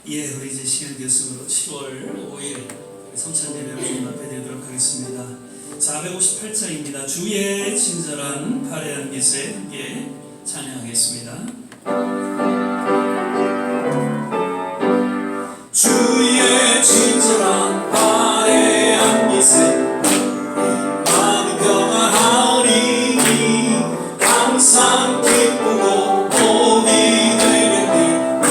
예, 우리 이제 시간 교습으로 7월 5일 성찬 예배를 주님 앞에 드리도록 하겠습니다. 458장입니다. 주의 친절한 화려한 빛에 함께 찬양하겠습니다. 주의 친절한 화려한 빛에 마음이 평안하오니 항상 기쁘고 복이 되겠네.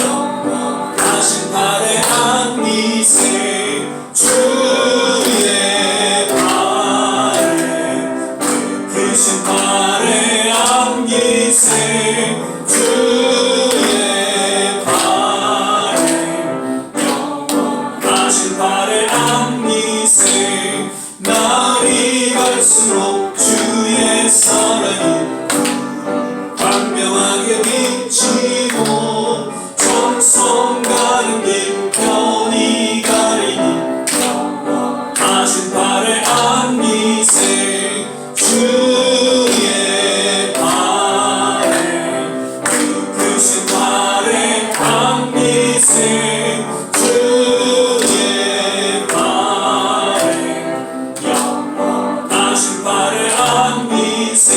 영원하신 화려한 빛에 주의 발에 크신 화려한 빛에 주의 발에 영원하신 화려한 빛에 날이 갈수록 주의 사랑이 광명하게 비치고 정성 가는 길 편히 가리니 영원하신 화려한 빛에 주의 발에 크신 화려한 빛에 주의 발에 영원하신 화려한 빛에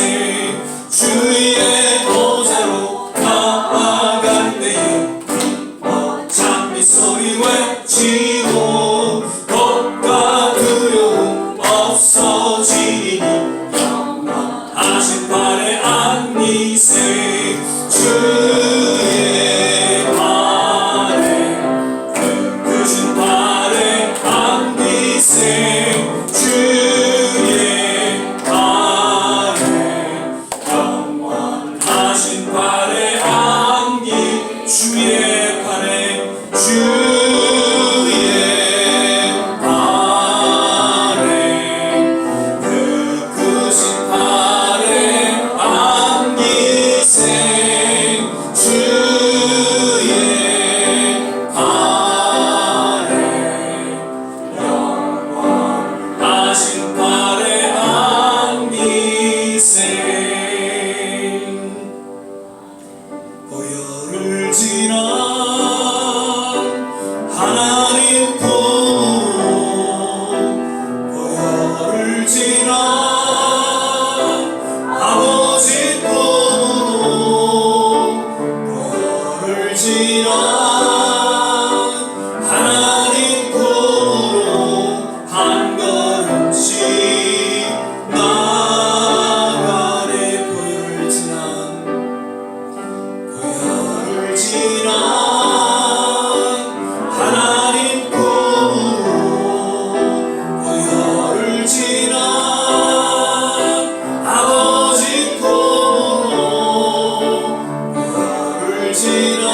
주의 보좌로 나아갈 때에 장미 소리 외치고 겁과 두려움 없어지니 영원하신 화려한 빛에 주의 발에 크신 화려한 빛에 주의 발에 영원하신 화려한 빛 주의 발에 주의 발에 크신 화려한 빛에 주의 발에 영원하신 화려한 빛에 보혈을 지난 하나님 품으로 보혈을 지난 아버지 품으로 보혈을 지난 하나님 품으로 한 걸음씩 나아가네. 보혈을 지난 보혈을 지난 하나님 품으로 보혈을 지난 아버지 품으로 보혈을 지난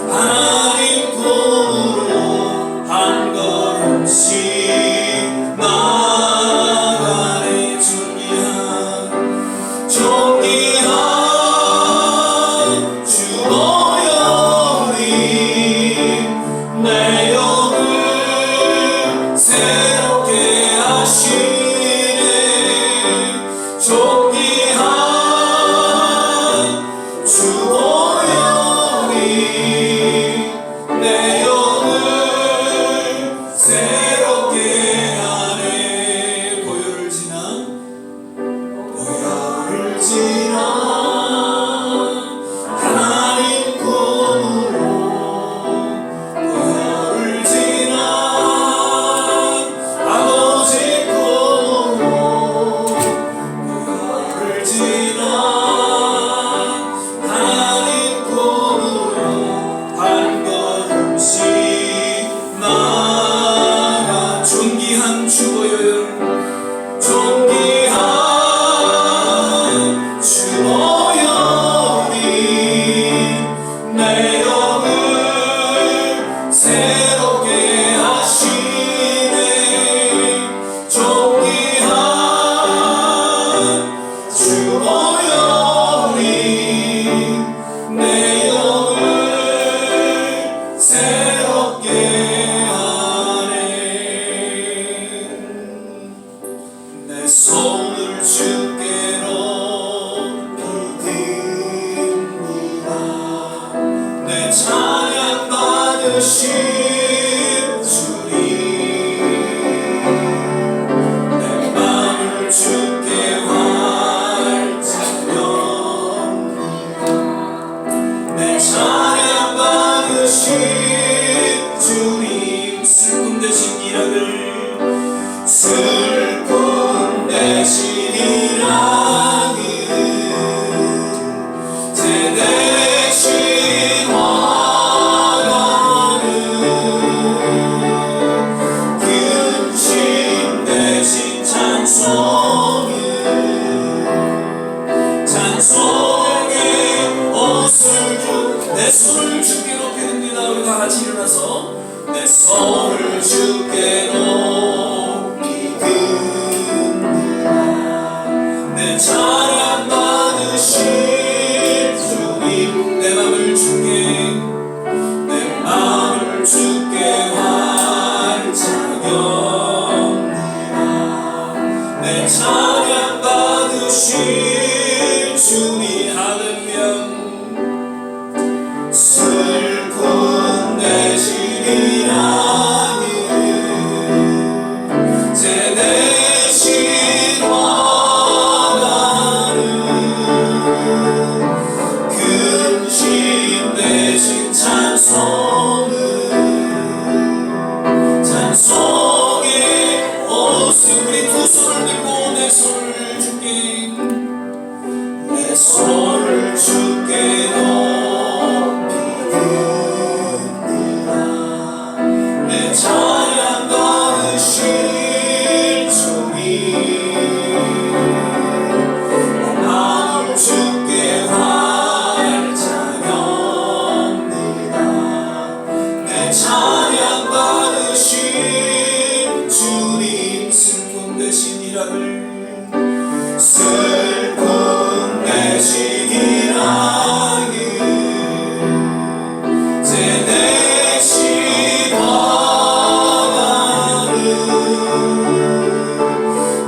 하나님 품으로 한 걸음씩 나아가네. 존귀한 주 보혈이 내 영을 새롭게 하시네. 존귀한 주 보혈이 내 손을 주께 높이 듭니다. 우리 다 같이 일어나서 내 손을 주께 높이 듭니다. 내 찬양 받으실 주님, 내 맘을 주께, 내 맘을 주께 활짝 엽니다. 내 찬양 받으실 주님, 할렐루야. 슬픈 대신이라니 제 대신 와가는 근심 대신 찬송의 옷을 우리 두 손을 들고 내 손을 주께, 내 손을 주께 내 찬양 받으실 주님, 마음을 주께 활짝 엽니다. 내 찬양 받으실 주님, 슬픈 대신이라를, 슬픈 대신이라니 제 대신 와가는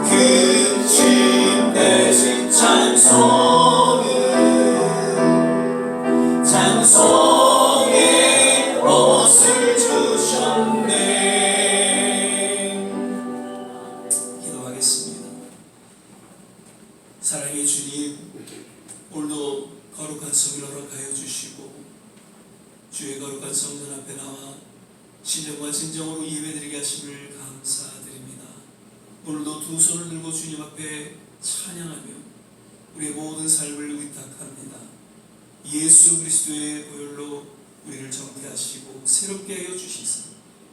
근심 대신 찬송의 옷을 주셨네. 기도하겠습니다. 사랑의 주님, 오늘도 거룩한 성을 허락하여 주시고 주의 거룩한 성전 앞에 나와 신령과 진정으로 예배드리게 하심을 감사드립니다. 오늘도 두 손을 들고 주님 앞에 찬양하며 우리의 모든 삶을 의탁합니다. 예수 그리스도의 보혈로 우리를 정케하시고 새롭게 하여 주시사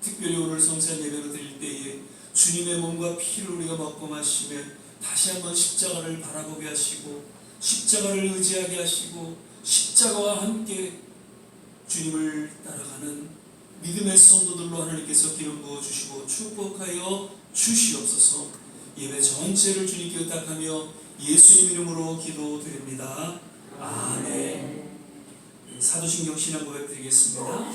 특별히 오늘 성찬 예배로 드릴 때에 주님의 몸과 피를 우리가 먹고 마시며 다시 한번 십자가를 바라보게 하시고 십자가를 의지하게 하시고 십자가와 함께 주님을 따라가는 믿음의 성도들로 하나님께서 기름 부어주시고 축복하여 주시옵소서. 예배 전체를 주님께 의탁하며 예수님 이름으로 기도드립니다. 아멘. 사도신경 신앙 고백 드리겠습니다.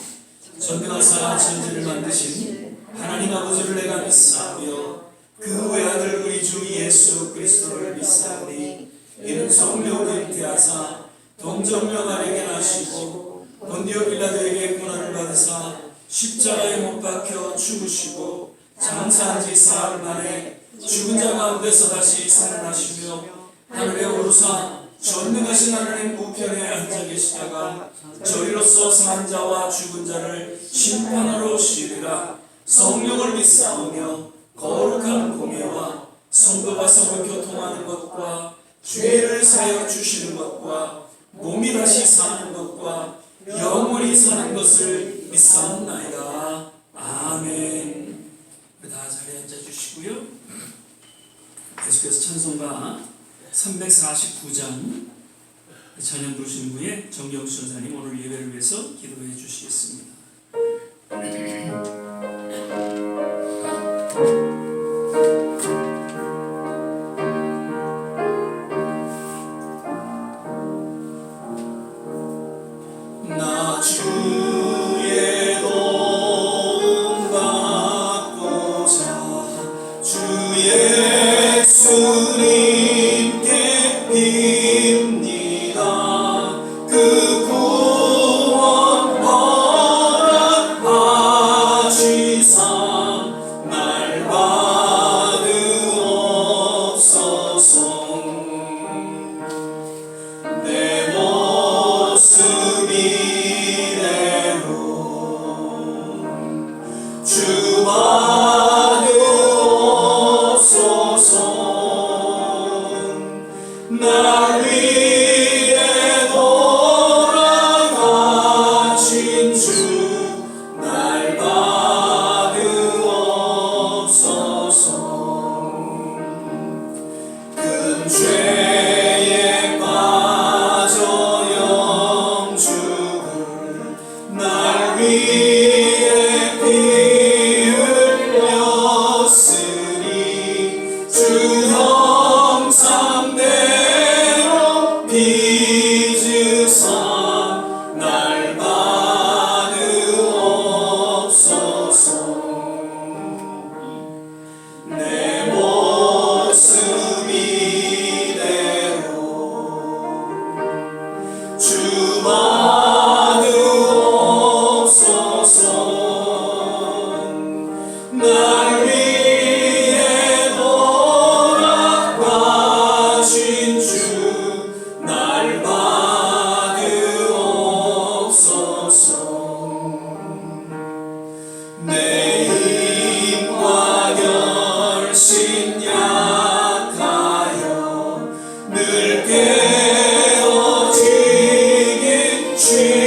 전능하사 천지를 만드신 하나님 아버지를 내가 믿사오며 그 외아들 우리 주 예수 그리스도를 믿사오니 이는 성령을 잉태하사 동정녀 마리아에게 나시고 본디오 빌라도에게 고난을 받으사 십자가에 못 박혀 죽으시고 장사한 지 사흘 만에 죽은 자 가운데서 다시 살아나시며 하늘에 오르사 전능하신 하나님 우편에 앉아 계시다가 저희로서 산 자와 죽은 자를 심판하러 오시리라. 성령을 믿사오며 거룩한 공예와 성도가 성을 교통하는 것과 죄를 사여 주시는 것과 몸이 다시 사는 것과 영원히 사는 것을 믿사옵나이다. 아멘. 다 자리에 앉아주시고요. 계속해서 찬송가 349장 찬양 부르신 후에 정영수 전사님 오늘 예배를 위해서 기도해 주시겠습니다. 나 주의 도움 받고자 주 예수님께 빕니다. 그 구원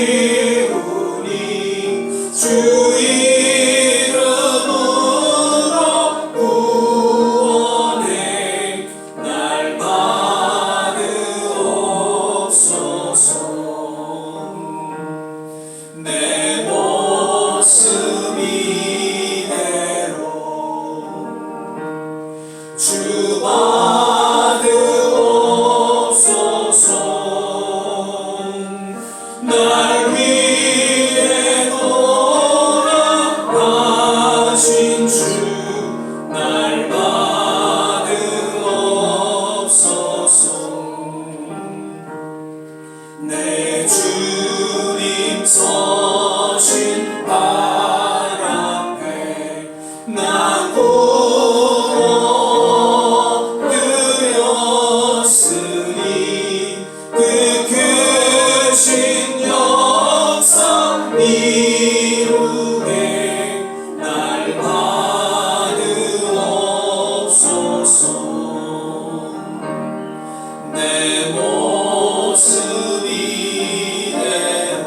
지우니 주 이름으로 구원해 날 받으옵소서. 내 모습 이대로 주 받으옵소서. 날 위해 돌아가신 주 날 받으옵소서. 내 주님 서신 발 앞에 난 엎드렸으니 그 크신 역사 이루게 날 받으옵소서. 내 모습 이대로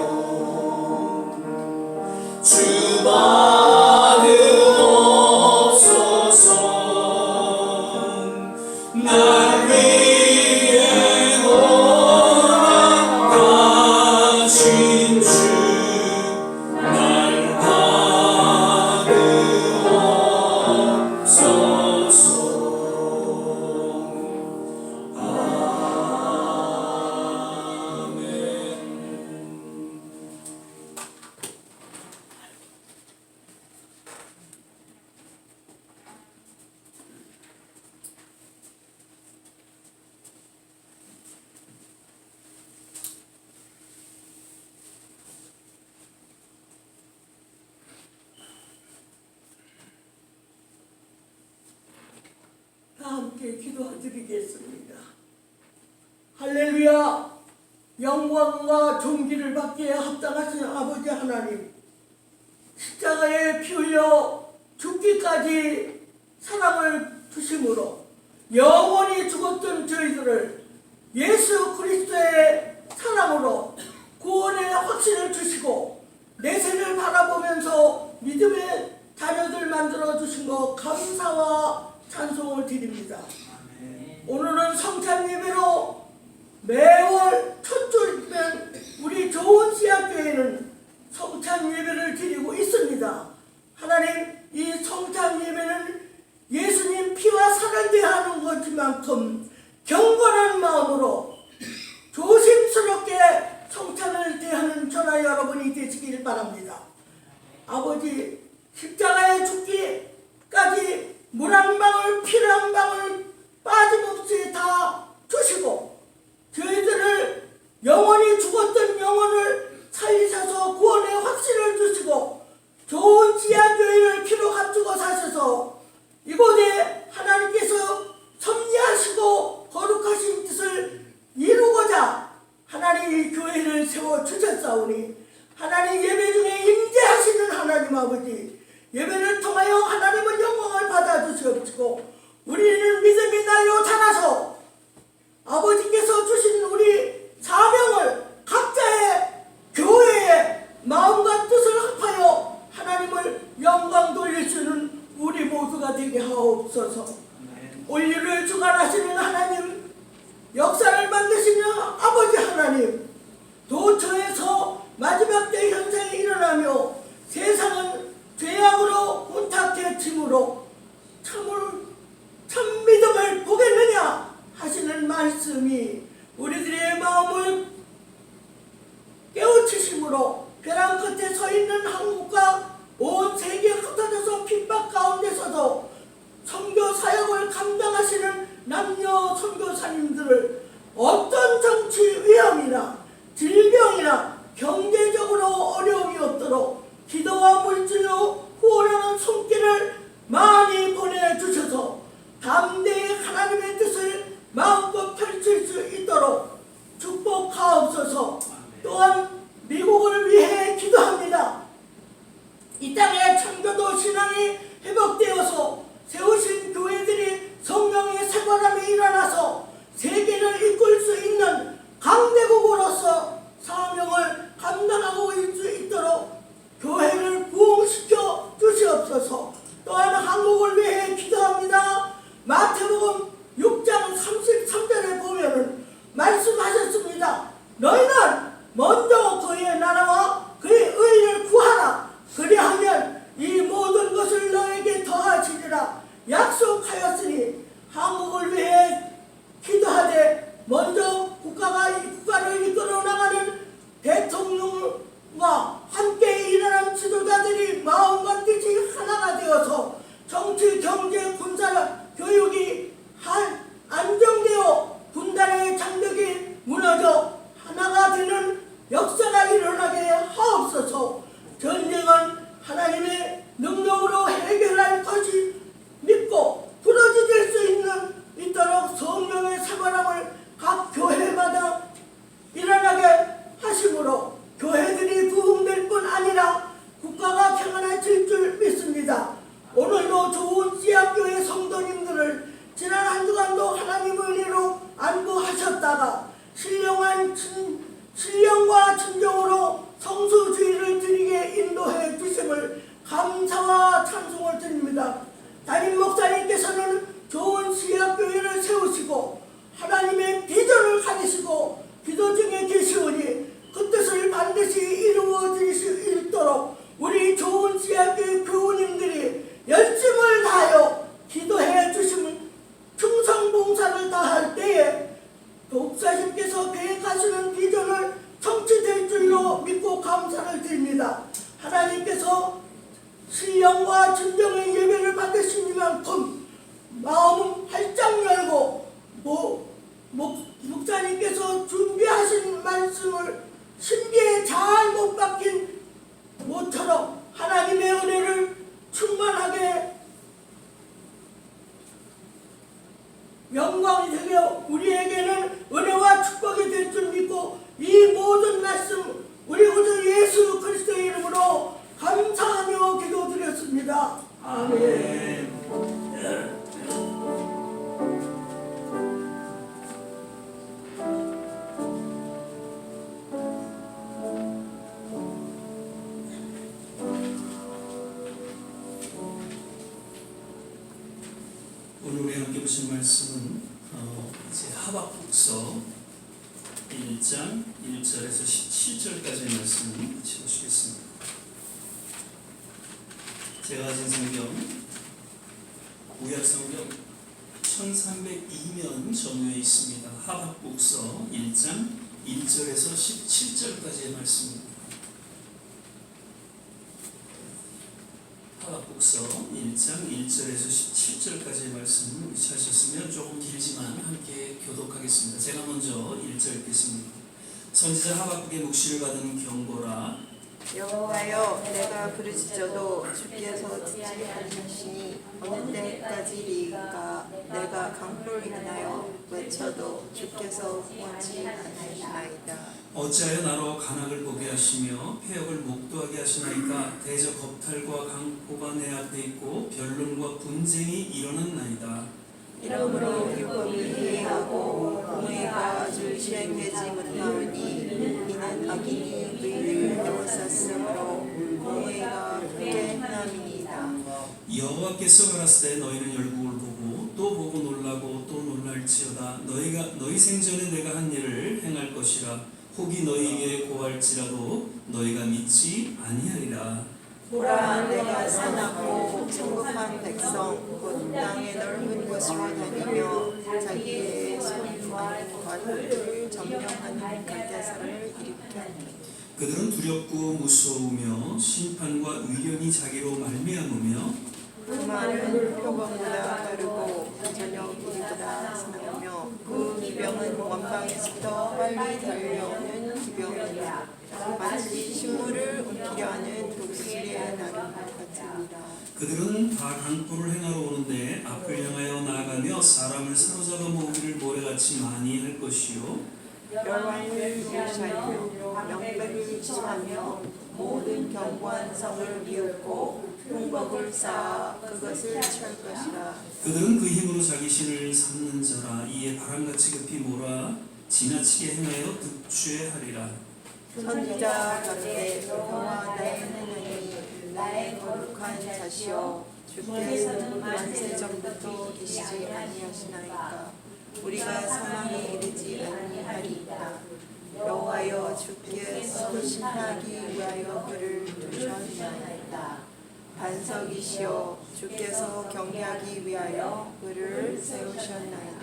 주 받으옵소서. 날 위해 돌아가신 주 날 받으옵소서. 다 함께 기도드리겠습니다. 할렐루야. 영광과 존귀를 받기에 합당하신 아버지 하나님, 십자가에 피 흘려 죽기까지 사랑을 주심으로 영원히 죽었던 저희들을 예수 그리스도의 사랑으로 구원의 확신을 주시고 내세를 바라보면서 믿음의 자녀들 만들어 주신 것 감사와 찬송을 드립니다. 오늘은 성찬 예배로 매월 첫 주일면 우리 좋은 씨앗교회는 성찬 예배를 드리고 있습니다. 하나님, 이 성찬 예배는 예수님 피와 살을 대하는 것만큼 경건한 마음으로 조심스럽게 성찬을 대하는 저나 여러분이 되시길 바랍니다. 아버지, 십자가에 죽기까지 물 한 방울, 피를 한 방울 빠짐없이 다 주시고 저희들을 영원히 죽었던 영혼을 살리셔서 구원의 확신을 주시고 좋은 지하교회를 피로 갖추고 사셔서 이곳에 하나님께서 섭리하시고 거룩하신 뜻을 이루고자 하나님 이 교회를 세워주셨사오니 하나님 예배 중에 임재하시는 하나님 아버지, 예배를 통하여 하나님은 영광을 받아주시옵시고 우리는 믿음이 날로 자라서 아버지께서 주신 우리 사명을 각자의 교회의 마음과 뜻을 합하여 하나님을 영광 돌릴 수 있는 우리 모두가 되게 하옵소서. 온리를 주관하시는 하나님, 역사를 만드시는 아버지 하나님, 도처에서 마지막 때 현상이 일어나며 세상은 죄악으로 혼탁해짐으로 참 믿음을 보겠느냐 하시는 말씀이 우리들의 마음을 깨우치심으로 벼랑 끝에 서 있는 한국과 온 세계에 흩어져서 핍박 가운데서도 선교 사역 보실 말씀은 이제 하박국서 1장 1절에서 17절까지의 말씀을 같이 보시겠습니다. 제가 가진 성경 구약 성경 1302면 전후에 있습니다. 하박국서 1장 1절에서 17절까지의 말씀입니다. 하박국서 1장 1절에서 17절까지의 말씀을 찾으셨으면 조금 길지만 함께 교독하겠습니다. 제가 먼저 1절 읽겠습니다. 선지자 하박국의 묵시를 받은 경고라. 여호와여, 내가 부르짖어도 주께서 듣지 않으시니 어느 때까지리까? 내가 강포를 인하여 외쳐도 주께서 원치 않으시나이다. 어찌하여 나로 간악을 보게 하시며 폐역을 목도하게 하시나이까? 대저 겁탈과 강포가 내 앞에 있고 변론과 분쟁이 일어났나이다. 이러므로 율법이 해이하고 공의가 실행되지 못하오니 이는 악인이 의를 에워쌌으므로 공의가 굳게 행함이니이다. 여호와께서 가라사대 너희는 열국을 보고 또 보고 놀라고 또 놀랄지어다. 너희 생전에 내가 한 일을 행할 것이라. 혹이 너희에게 고할지라도 너희가 믿지 아니하리라. 보라, 내가 사납고 천국한 백성 곧 땅의 넓은 곳으로 다니며 자기의 손과 관을 점령하는 갈대사를 일으켰니. 그들은 두렵고 무서우며 심판과 위련이 자기로 말미암으며 그 말은 표범보다 빠르고 저녁 이보다 스나우며 그 기병은 원방에서부터 빨리 달려오는 기병이라. 마치 식물을 옮기려 하는 독수리의 나름 같으니라. 그들은 다 강포를 행하러 오는데 앞을 향하여 나아가며 사람을 사로잡아 모으기를 모래같이 많이 할 것이요 여왕을 유시하며 명백을 취하며 모든 견고한 성을 비웃고 흉곡을 쌓아 그것을 칠 것이라. 그들은 그 힘으로 자기 신을 삼는 자라. 이에 바람같이 급히 몰아 지나치게 행하여 득취하리라. 선지자 가로되 여호와 나의 하나님이 나의 거룩한 자시여 주께서는 만세전부터 계시지 아니하시나이까? 우리가 사망에 이르지 아니하리이다. 여호와여, 주께서 심판하기 위하여 그를 두셨나이다. 반석이시여, 주께서 경계하기 위하여 그를 세우셨나이다.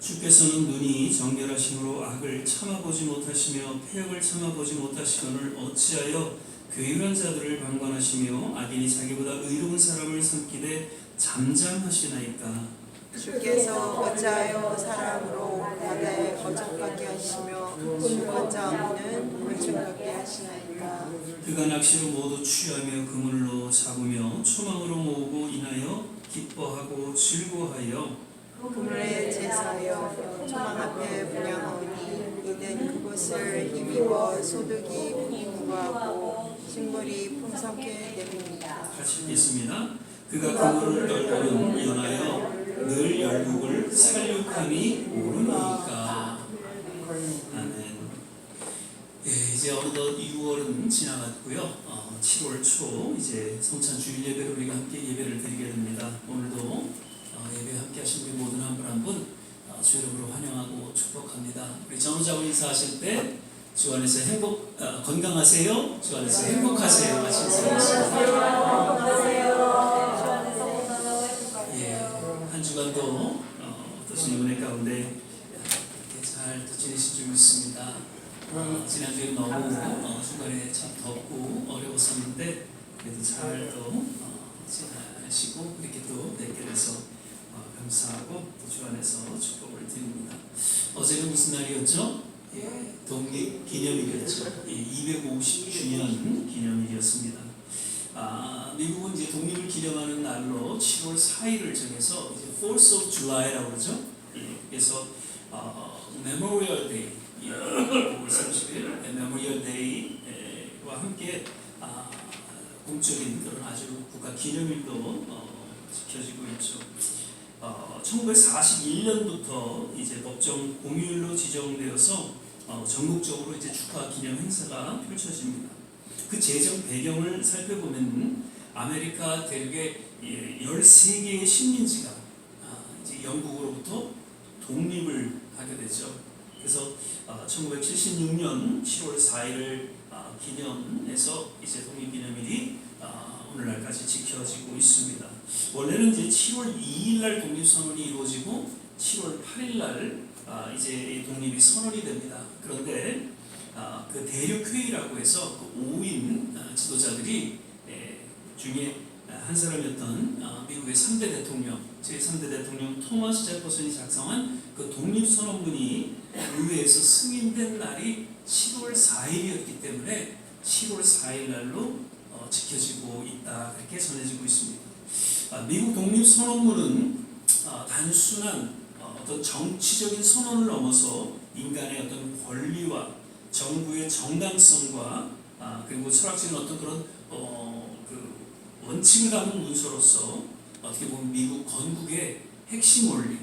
주께서는 눈이 정결하심으로 악을 참아보지 못하시며 폐역을 참아보지 못하시거늘 어찌하여 괴유한 자들을 방관하시며 악인이 자기보다 의로운 사람을 삼키되 잠잠하시나이까? 주께서 어찌하여 사람으로 바다에 어정받게 하시며 주권자는 물중받게 하시나이까? 그가 낚시로 모두 취하며 그물로 잡으며 초망으로 모으고 인하여 기뻐하고 즐거워하여 그물에 제사하여 초망 앞에 분양하오니 이는 그곳을 힘입어 소득이 풍부하고 식물이 풍성케 됨이니라. 같이 읽겠습니다. 그가 그물을 열고는 연하여 늘 열국을 살육함이 오르니까. 아멘. 예, 이제 어느덧 6월은 지나갔고요. 7월 초 이제 성찬 주일 예배로 우리가 함께 예배를 드리게 됩니다. 오늘도 예배 함께 하신 우리 모든 한 분 한 분 주 이름으로 환영하고 축복합니다. 우리 전우자고 인사하실 때 주 안에서 건강하세요. 주 안에서 행복하세요. 같이 인사하겠습니다. 예, 한 주간도 어떠신 은혜 가운데 이렇게 잘 지내신 줄 믿습니다. 지난주에 너무 중간에 참 덥고 어려웠었는데 그래도 잘 또 지나시고 이렇게 또 뵙게 돼서 감사하고 또 주 안에서 축복을 드립니다. 어제는 무슨 날이었죠? 예, 독립기념일이었죠. 예, 250주년 기념일이었습니다. 미국은 이제 독립을 기념하는 날로 7월 4일을 정해서 이제 4th of July라고 그러죠. 예, 그래서 Memorial Day, 5월 30일 Memorial Day와 함께 공적인 그런 아주 국가 기념일도 지켜지고 있죠. 1941년부터 이제 법정 공휴일로 지정되어서 전국적으로 이제 축하 기념 행사가 펼쳐집니다. 그 제정 배경을 살펴보면 아메리카 대륙의 13개의 식민지가 이제 영국으로부터 독립을 하게 되죠. 그래서 1976년 7월 4일을 기념해서 이제 독립기념일이 오늘날까지 지켜지고 있습니다. 원래는 이제 7월 2일 날 독립선언이 이루어지고 7월 8일 날 이제 독립이 선언이 됩니다. 그런데 그 대륙회의라고 해서 그 5인 지도자들이 중에 한 사람이었던 미국의 3대 대통령, 제3대 대통령 토마스 제퍼슨이 작성한 그 독립선언문이 의회에서 승인된 날이 7월 4일이었기 때문에 7월 4일 날로 지켜지고 있다, 그렇게 전해지고 있습니다. 미국 독립선언문은 단순한 어떤 정치적인 선언을 넘어서 인간의 어떤 권리와 정부의 정당성과 그리고 철학적인 어떤 그런 그 원칙을 담은 문서로서 어떻게 보면 미국 건국의 핵심 원리,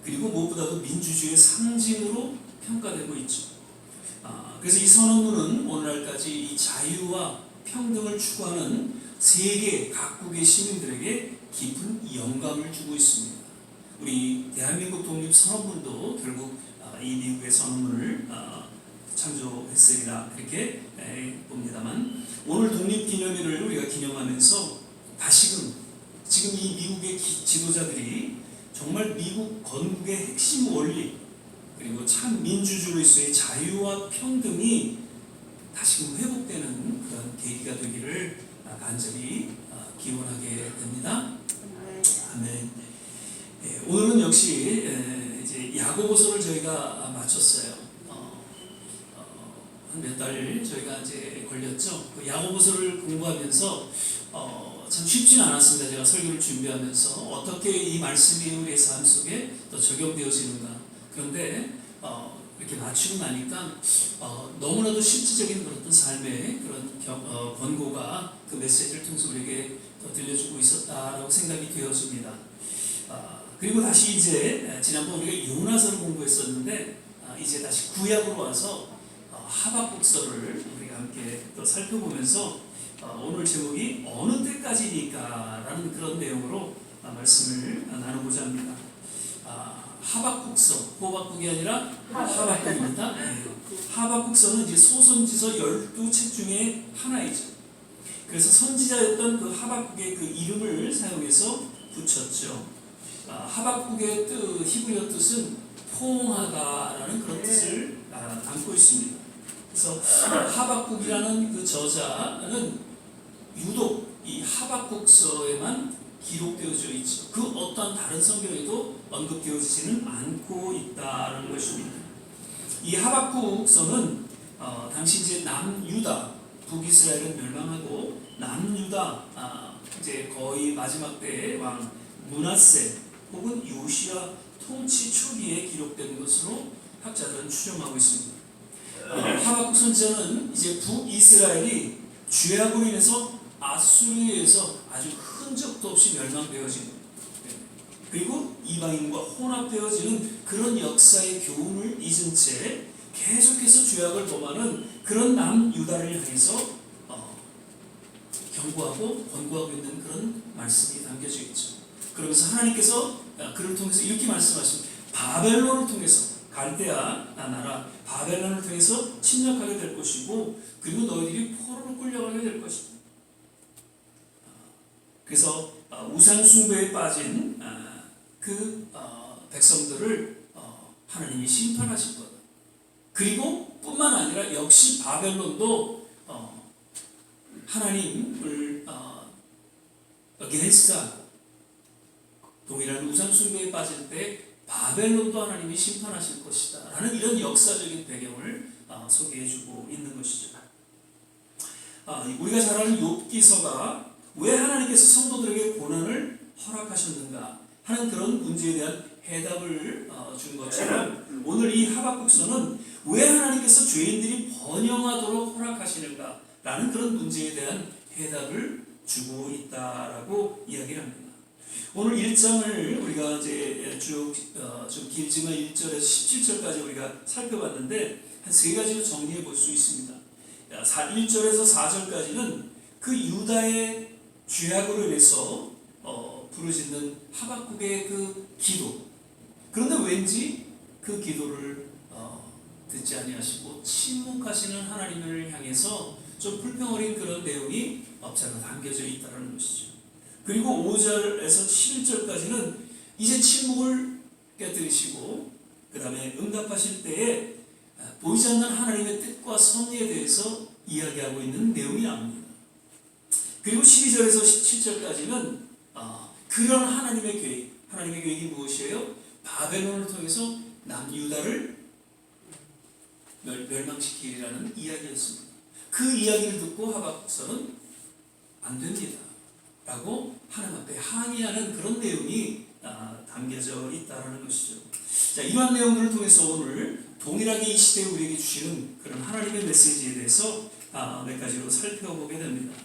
그리고 무엇보다도 민주주의의 상징으로 평가되고 있죠. 그래서 이 선언문은 오늘날까지 이 자유와 평등을 추구하는 세계 각국의 시민들에게 깊은 영감을 주고 있습니다. 우리 대한민국 독립선언문도 결국 이 미국의 선언문을 창조했으리라 그렇게 봅니다만, 오늘 독립기념일을 우리가 기념하면서 다시금 지금 이 미국의 지도자들이 정말 미국 건국의 핵심 원리, 그리고 참 민주주의로서의 자유와 평등이 다시금 회복되는 그런 계기가 되기를 간절히 기원하게 됩니다. 아멘. 오늘은 역시 이제 야고보서를 저희가 마쳤어요. 한 몇 달 저희가 이제 걸렸죠. 그 야고보서를 공부하면서 참 쉽지는 않았습니다. 제가 설교를 준비하면서 어떻게 이 말씀이 우리의 삶 속에 또 적용되어지는가. 그런데 이렇게 맞추고 나니까 너무나도 실질적인 그런 삶의 그런 권고가 그 메시지를 통해서 우리에게 들려주고 있었다라고 생각이 되어집니다. 그리고 다시 이제 지난번 우리가 요나서를 공부했었는데 이제 다시 구약으로 와서 하박국서를 우리가 함께 또 살펴보면서 오늘 제목이 어느 때까지니까 라는 그런 내용으로 말씀을 나누고자 합니다. 하박국서, 호박국이 아니라 하박국입니다. 하박국서는 이제 소선지서 12책 중에 하나이죠. 그래서 선지자였던 그 하박국의 그 이름을 사용해서 붙였죠. 하박국의 히브리어 뜻은 포옹하다라는 그런 뜻을 담고 있습니다. 그래서 하박국이라는 그 저자는 유독 이 하박국서에만 기록되어져 있죠. 그 어떠한 다른 성경에도 언급되어지지는 않고 있다는 것입니다. 이 하박국서는 당시 이제 남유다, 북이스라엘은 멸망하고 남유다 이제 거의 마지막 때의 왕 므낫세 혹은 요시야 통치 초기에 기록된 것으로 학자들은 추정하고 있습니다. 하박국 선지자는 이제 북이스라엘이 죄악으로 인해서 아수르에 의해서 아주 흔적도 없이 멸망되어진 것, 그리고 이방인과 혼합되어지는 그런 역사의 교훈을 잊은 채 계속해서 죄악을 범하는 그런 남유다를 향해서 경고하고 권고하고 있는 그런 말씀이 담겨져 있죠. 그러면서 하나님께서 그를 통해서 이렇게 말씀하십니다. 바벨론을 통해서, 갈대아 나라 바벨론을 통해서 침략하게 될 것이고, 그리고 너희들이 포로로 끌려가게 될 것이다. 그래서 우상숭배에 빠진 그 백성들을 하나님이 심판하실 거다. 그리고 뿐만 아니라 역시 바벨론도 하나님을 against 동일한 우상숭배에 빠질 때 바벨론도 하나님이 심판하실 것이다 라는 이런 역사적인 배경을 소개해주고 있는 것이죠. 우리가 잘 아는 욥기서가 왜 하나님께서 성도들에게 고난을 허락하셨는가 하는 그런 문제에 대한 해답을 준 것처럼, 오늘 이 하박국서는 왜 하나님께서 죄인들이 번영하도록 허락하시는가 라는 그런 문제에 대한 해답을 주고 있다라고 이야기를 합니다. 오늘 1장을 우리가 이제 좀 길지만 1절에서 17절까지 우리가 살펴봤는데 한 세 가지로 정리해 볼 수 있습니다. 1절에서 4절까지는 그 유다의 죄악으로 인해서 부르짖는 하박국의 그 기도. 그런데 왠지 그 기도를 듣지 아니하시고 침묵하시는 하나님을 향해서 좀 불평어린 그런 내용이 업자로 담겨져 있다는 것이죠. 그리고 5절에서 11절까지는 이제 침묵을 깨뜨리시고 그 다음에 응답하실 때에 보이지 않는 하나님의 뜻과 섭리에 대해서 이야기하고 있는 내용이 나옵니다. 그리고 12절에서 17절까지는 그런 하나님의 계획이 무엇이에요? 바벨론을 통해서 남유다를 멸망시키라는 이야기였습니다. 그 이야기를 듣고 하박국서는 안 됩니다 라고 하나님 앞에 항의하는 그런 내용이 담겨져 있다는 것이죠. 자, 이러한 내용들을 통해서 오늘 동일하게 이 시대에 우리에게 주시는 그런 하나님의 메시지에 대해서 몇 가지로 살펴보게 됩니다.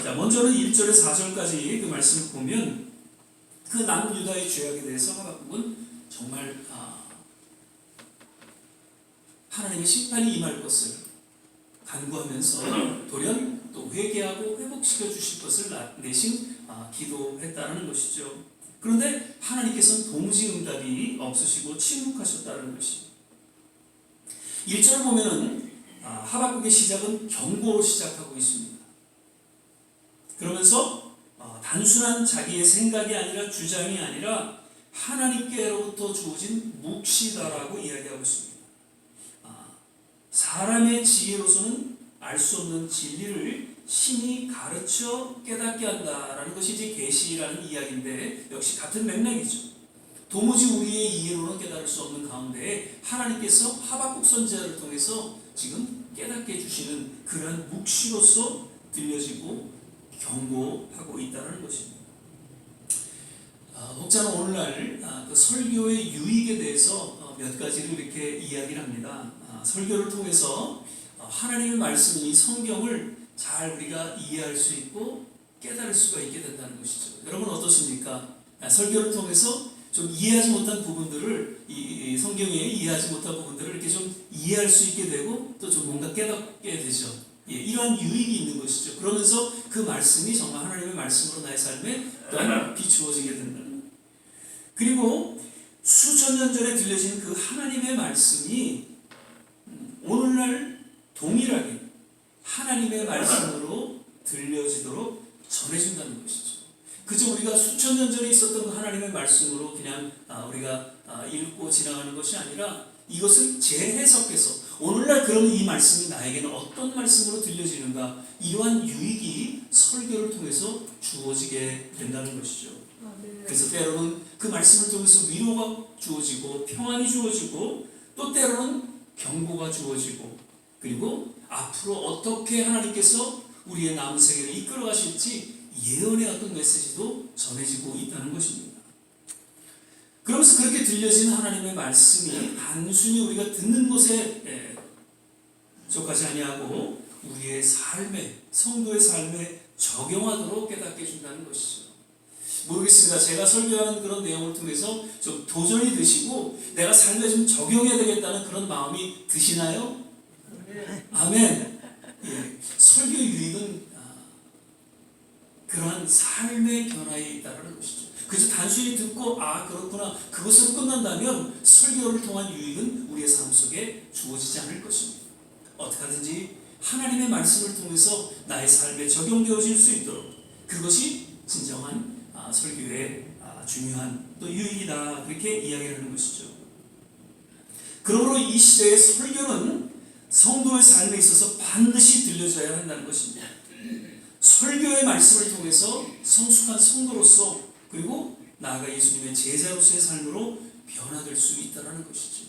자, 먼저는 1절에서 4절까지 그 말씀을 보면 그 남유다의 죄악에 대해서 하박국은 정말 하나님의 심판이 임할 것을 간구하면서 돌연 또 회개하고 회복시켜 주실 것을 내심 기도했다는 것이죠. 그런데 하나님께서는 도무지 응답이 없으시고 침묵하셨다는 것이죠. 1절을 보면은 하박국의 시작은 경고로 시작하고 있습니다. 그러면서 단순한 자기의 생각이 아니라 주장이 아니라 하나님께로부터 주어진 묵시다라고 이야기하고 있습니다. 사람의 지혜로서는 알 수 없는 진리를 신이 가르쳐 깨닫게 한다라는 것이 이제 계시라는 이야기인데 역시 같은 맥락이죠. 도무지 우리의 이해로는 깨달을 수 없는 가운데 하나님께서 하박국 선지자를 통해서 지금 깨닫게 해주시는 그러한 묵시로서 들려지고 경고하고 있다는 것입니다. 혹자는 오늘날 그 설교의 유익에 대해서 몇 가지를 이렇게 이야기를 합니다. 설교를 통해서 하나님의 말씀이 성경을 잘 우리가 이해할 수 있고 깨달을 수가 있게 된다는 것이죠. 여러분 어떻습니까? 설교를 통해서 좀 이해하지 못한 부분들을 이 성경에 이해하지 못한 부분들을 이렇게 좀 이해할 수 있게 되고 또 좀 뭔가 깨닫게 되죠. 이러한 유익이 있는 것이죠. 그러면서 그 말씀이 정말 하나님의 말씀으로 나의 삶에 또한 비추어지게 된다는 거예요. 그리고 수천 년 전에 들려진 그 하나님의 말씀이 오늘날 동일하게 하나님의 말씀으로 들려지도록 전해진다는 것이죠. 그저 우리가 수천 년 전에 있었던 그 하나님의 말씀으로 그냥 우리가 읽고 지나가는 것이 아니라 이것을 재해석해서 오늘날 그러면 이 말씀이 나에게는 어떤 말씀으로 들려지는가, 이러한 유익이 설교를 통해서 주어지게 된다는 것이죠. 그래서 때로는 그 말씀을 통해서 위로가 주어지고 평안이 주어지고 또 때로는 경고가 주어지고 그리고 앞으로 어떻게 하나님께서 우리의 남은 세계를 이끌어 가실지 예언의 어떤 메시지도 전해지고 있다는 것입니다. 그러면서 그렇게 들려진 하나님의 말씀이 단순히 우리가 듣는 것에 속하지 아니하고 우리의 삶에, 성도의 삶에 적용하도록 깨닫게 해준다는 것이죠. 모르겠습니다. 제가 설교하는 그런 내용을 통해서 좀 도전이 드시고 내가 삶에 좀 적용해야 되겠다는 그런 마음이 드시나요? 아멘. 설교 유익은 그러한 삶의 변화에 있다는 것이죠. 그래서 단순히 듣고 그렇구나 그것으로 끝난다면 설교를 통한 유익은 우리의 삶 속에 주어지지 않을 것입니다. 어떻게 하든지 하나님의 말씀을 통해서 나의 삶에 적용되어질 수 있도록 그것이 진정한 설교의 중요한 또 유익이다, 그렇게 이야기를 하는 것이죠. 그러므로 이 시대의 설교는 성도의 삶에 있어서 반드시 들려져야 한다는 것입니다. 설교의 말씀을 통해서 성숙한 성도로서 그리고 나아가 예수님의 제자로서의 삶으로 변화될 수 있다는 것이죠.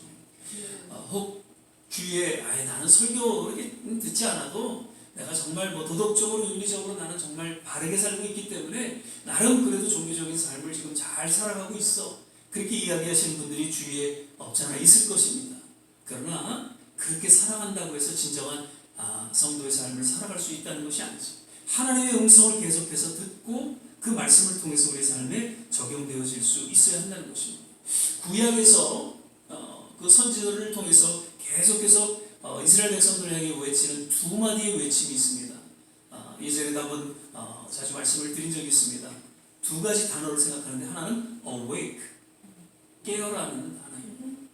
혹 주위에 나는 설교 이렇게 듣지 않아도 내가 정말 도덕적으로 윤리적으로 나는 정말 바르게 살고 있기 때문에 나름 그래도 종교적인 삶을 지금 잘 살아가고 있어, 그렇게 이야기하시는 분들이 주위에 없지 않아 있을 것입니다. 그러나 그렇게 살아간다고 해서 진정한 성도의 삶을 살아갈 수 있다는 것이 아니죠. 하나님의 음성을 계속해서 듣고 그 말씀을 통해서 우리의 삶에 적용되어질 수 있어야 한다는 것입니다. 구약에서 그 선지자를 통해서 계속해서 이스라엘 백성들을 향해 외치는 두 마디의 외침이 있습니다. 예전에도 한번 자주 말씀을 드린 적이 있습니다. 두 가지 단어를 생각하는데 하나는 awake, 깨어라는 단어입니다.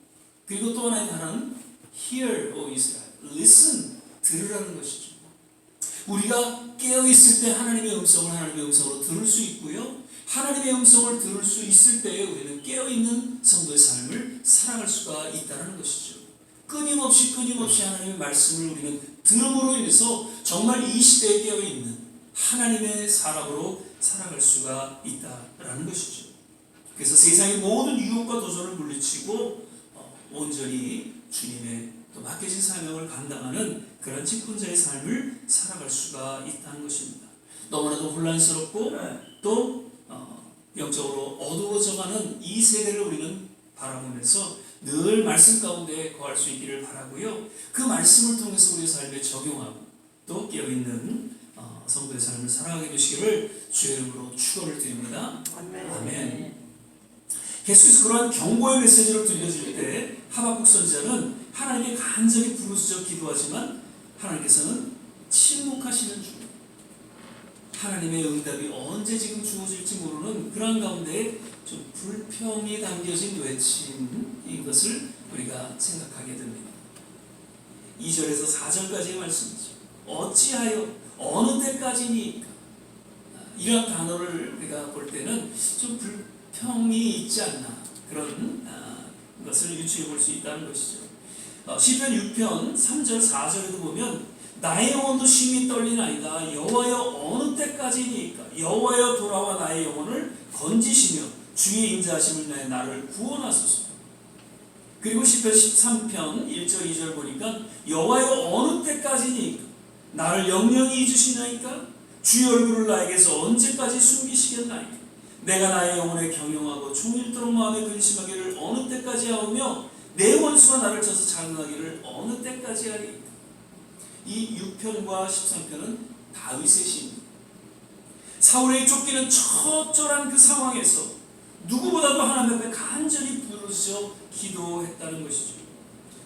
그리고 또 하나의 단어는 hear, O Israel, listen, 들으라는 것이죠. 우리가 깨어있을 때 하나님의 음성으로 들을 수 있고요. 하나님의 음성을 들을 수 있을 때에 우리는 깨어있는 성도의 삶을 살아갈 수가 있다는 것이죠. 끊임없이 하나님의 말씀을 우리는 들음으로 인해서 정말 이 시대에 깨어있는 하나님의 사람으로 살아갈 수가 있다라는 것이죠. 그래서 세상의 모든 유혹과 도전을 물리치고 온전히 주님의 또 맡겨진 사명을 감당하는 그런 직분자의 삶을 살아갈 수가 있다는 것입니다. 너무나도 혼란스럽고 또 영적으로 어두워져가는 이 세대를 우리는 바라보면서 늘 말씀 가운데 거할 수 있기를 바라고요. 그 말씀을 통해서 우리의 삶에 적용하고 또 깨어있는 성도의 삶을 살아가게 되시기를 주의 이름으로 축원을 드립니다. 아멘. 계속해서 그러한 경고의 메시지를 들려줄 때 하박국 선지자는 하나님께 간절히 부르짖어 기도하지만 하나님께서는 침묵하시는 중, 하나님의 응답이 언제 지금 주어질지 모르는 그런 가운데 좀 불평이 담겨진 외침인 것을 우리가 생각하게 됩니다. 2절에서 4절까지의 말씀이죠. 어찌하여 어느 때까지니까, 이런 단어를 우리가 볼 때는 좀 불평이 있지 않나 그런 것을 유추해 볼 수 있다는 것이죠. 시편 6편 3절 4절에도 보면 나의 영혼도 심히 떨리나이다. 여호와여 어느 때까지니까, 여호와여 돌아와 나의 영혼을 건지시며 주의 인자하심을 나를 구원하소서. 그리고 시편 13편 1절 2절 보니까 여호와여 어느 때까지니까, 나를 영영히 잊으시나이까, 주의 얼굴을 나에게서 언제까지 숨기시겠나이까. 내가 나의 영혼에 경영하고 종일토록 마음에 근심하기를 어느 때까지 하오며 내 원수가 나를 쳐서 장난하기를 어느 때까지 하리까. 이 6편과 13편은 다윗의 시입니다. 사울에게 쫓기는 처절한 그 상황에서 누구보다도 하나님 앞에 간절히 부르짖어 기도했다는 것이죠.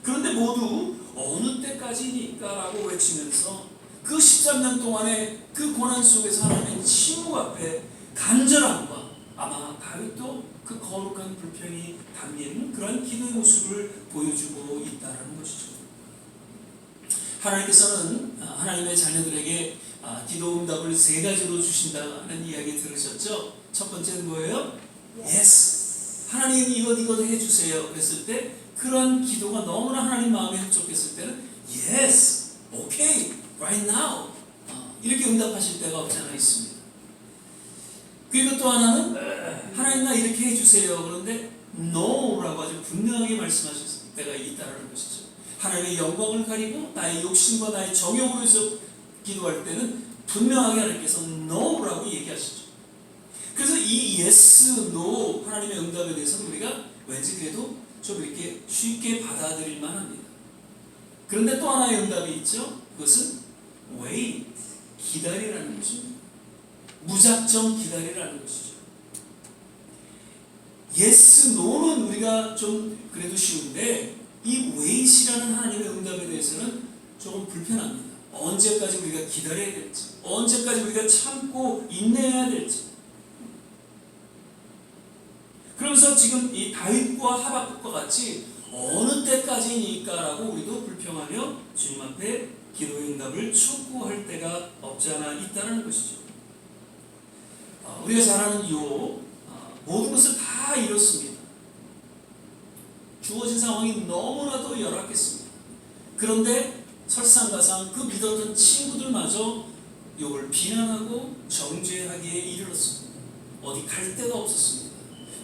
그런데 모두 어느 때까지니까 라고 외치면서 그 13년 동안의 그 고난 속에서 하나님의 침묵 앞에 간절함과 아마 다윗도 그 거룩한 불평이 담긴 그런 기도의 모습을 보여주고 있다는 것이죠. 하나님께서는 하나님의 자녀들에게 기도 응답을 세 가지로 주신다는 이야기 들으셨죠? 첫 번째는 뭐예요? Yes. 하나님 이것 해주세요. 그랬을 때 그런 기도가 너무나 하나님 마음에 흡족했을 때는 Yes, okay, right now 이렇게 응답하실 때가 없지 않아 있습니다. 그리고 또 하나는 하나님 나 이렇게 해주세요. 그런데 No라고 아주 분명하게 말씀하실 때가 있다는 것이죠. 하나님의 영광을 가리고 나의 욕심과 나의 정욕으로 해서 기도할 때는 분명하게 하나님께서 No라고 얘기하시죠. 그래서 이 yes, no 하나님의 응답에 대해서는 우리가 왠지 그래도 좀 이렇게 쉽게 받아들일 만합니다. 그런데 또 하나의 응답이 있죠. 그것은 wait, 기다리라는 것입니다. 무작정 기다리라는 것이죠. yes, no는 우리가 좀 그래도 쉬운데 이 wait이라는 하나님의 응답에 대해서는 조금 불편합니다. 언제까지 우리가 기다려야 될지, 언제까지 우리가 참고 인내해야 될지. 그러면서 지금 이 다윗과 하박국과 같이 어느 때까지니까 라고 우리도 불평하며 주님 앞에 기도의 응답을 촉구할 때가 없지 않아 있다는 것이죠. 우리가 잘 아는 유혹, 모든 것을 다 이뤘습니다. 주어진 상황이 너무나도 열악했습니다. 그런데 설상가상 그 믿었던 친구들마저 욥을 비난하고 정죄하기에 이르렀습니다. 어디 갈 데가 없었습니다.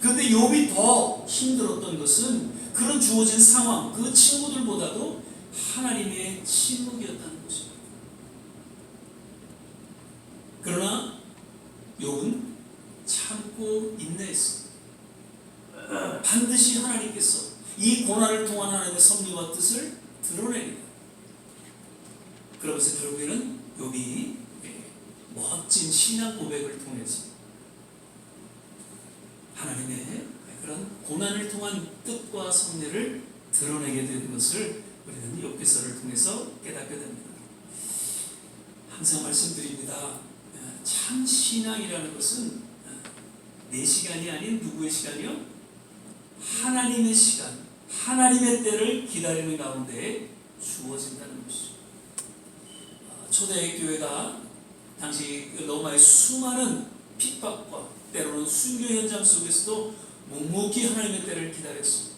그런데 욥이 더 힘들었던 것은 그런 주어진 상황, 그 친구들보다도 하나님의 침묵이었다는 것입니다. 그러나 욥은 참고 인내했습니다. 반드시 하나님께서 이 고난을 통한 하나님의 섭리와 뜻을 드러냅니다. 그러면서 결국에는 욥이 멋진 신앙 고백을 통해서 하나님의 그런 고난을 통한 뜻과 섭리를 드러내게 된 것을 우리는 욥기서를 통해서 깨닫게 됩니다. 항상 말씀드립니다. 참 신앙이라는 것은 내 시간이 아닌 누구의 시간이요? 하나님의 시간, 하나님의 때를 기다리는 가운데 주어진다는 것이죠. 초대 교회가 당시 로마의 수많은 핍박과 때로는 순교 현장 속에서도 묵묵히 하나님의 때를 기다렸습니다.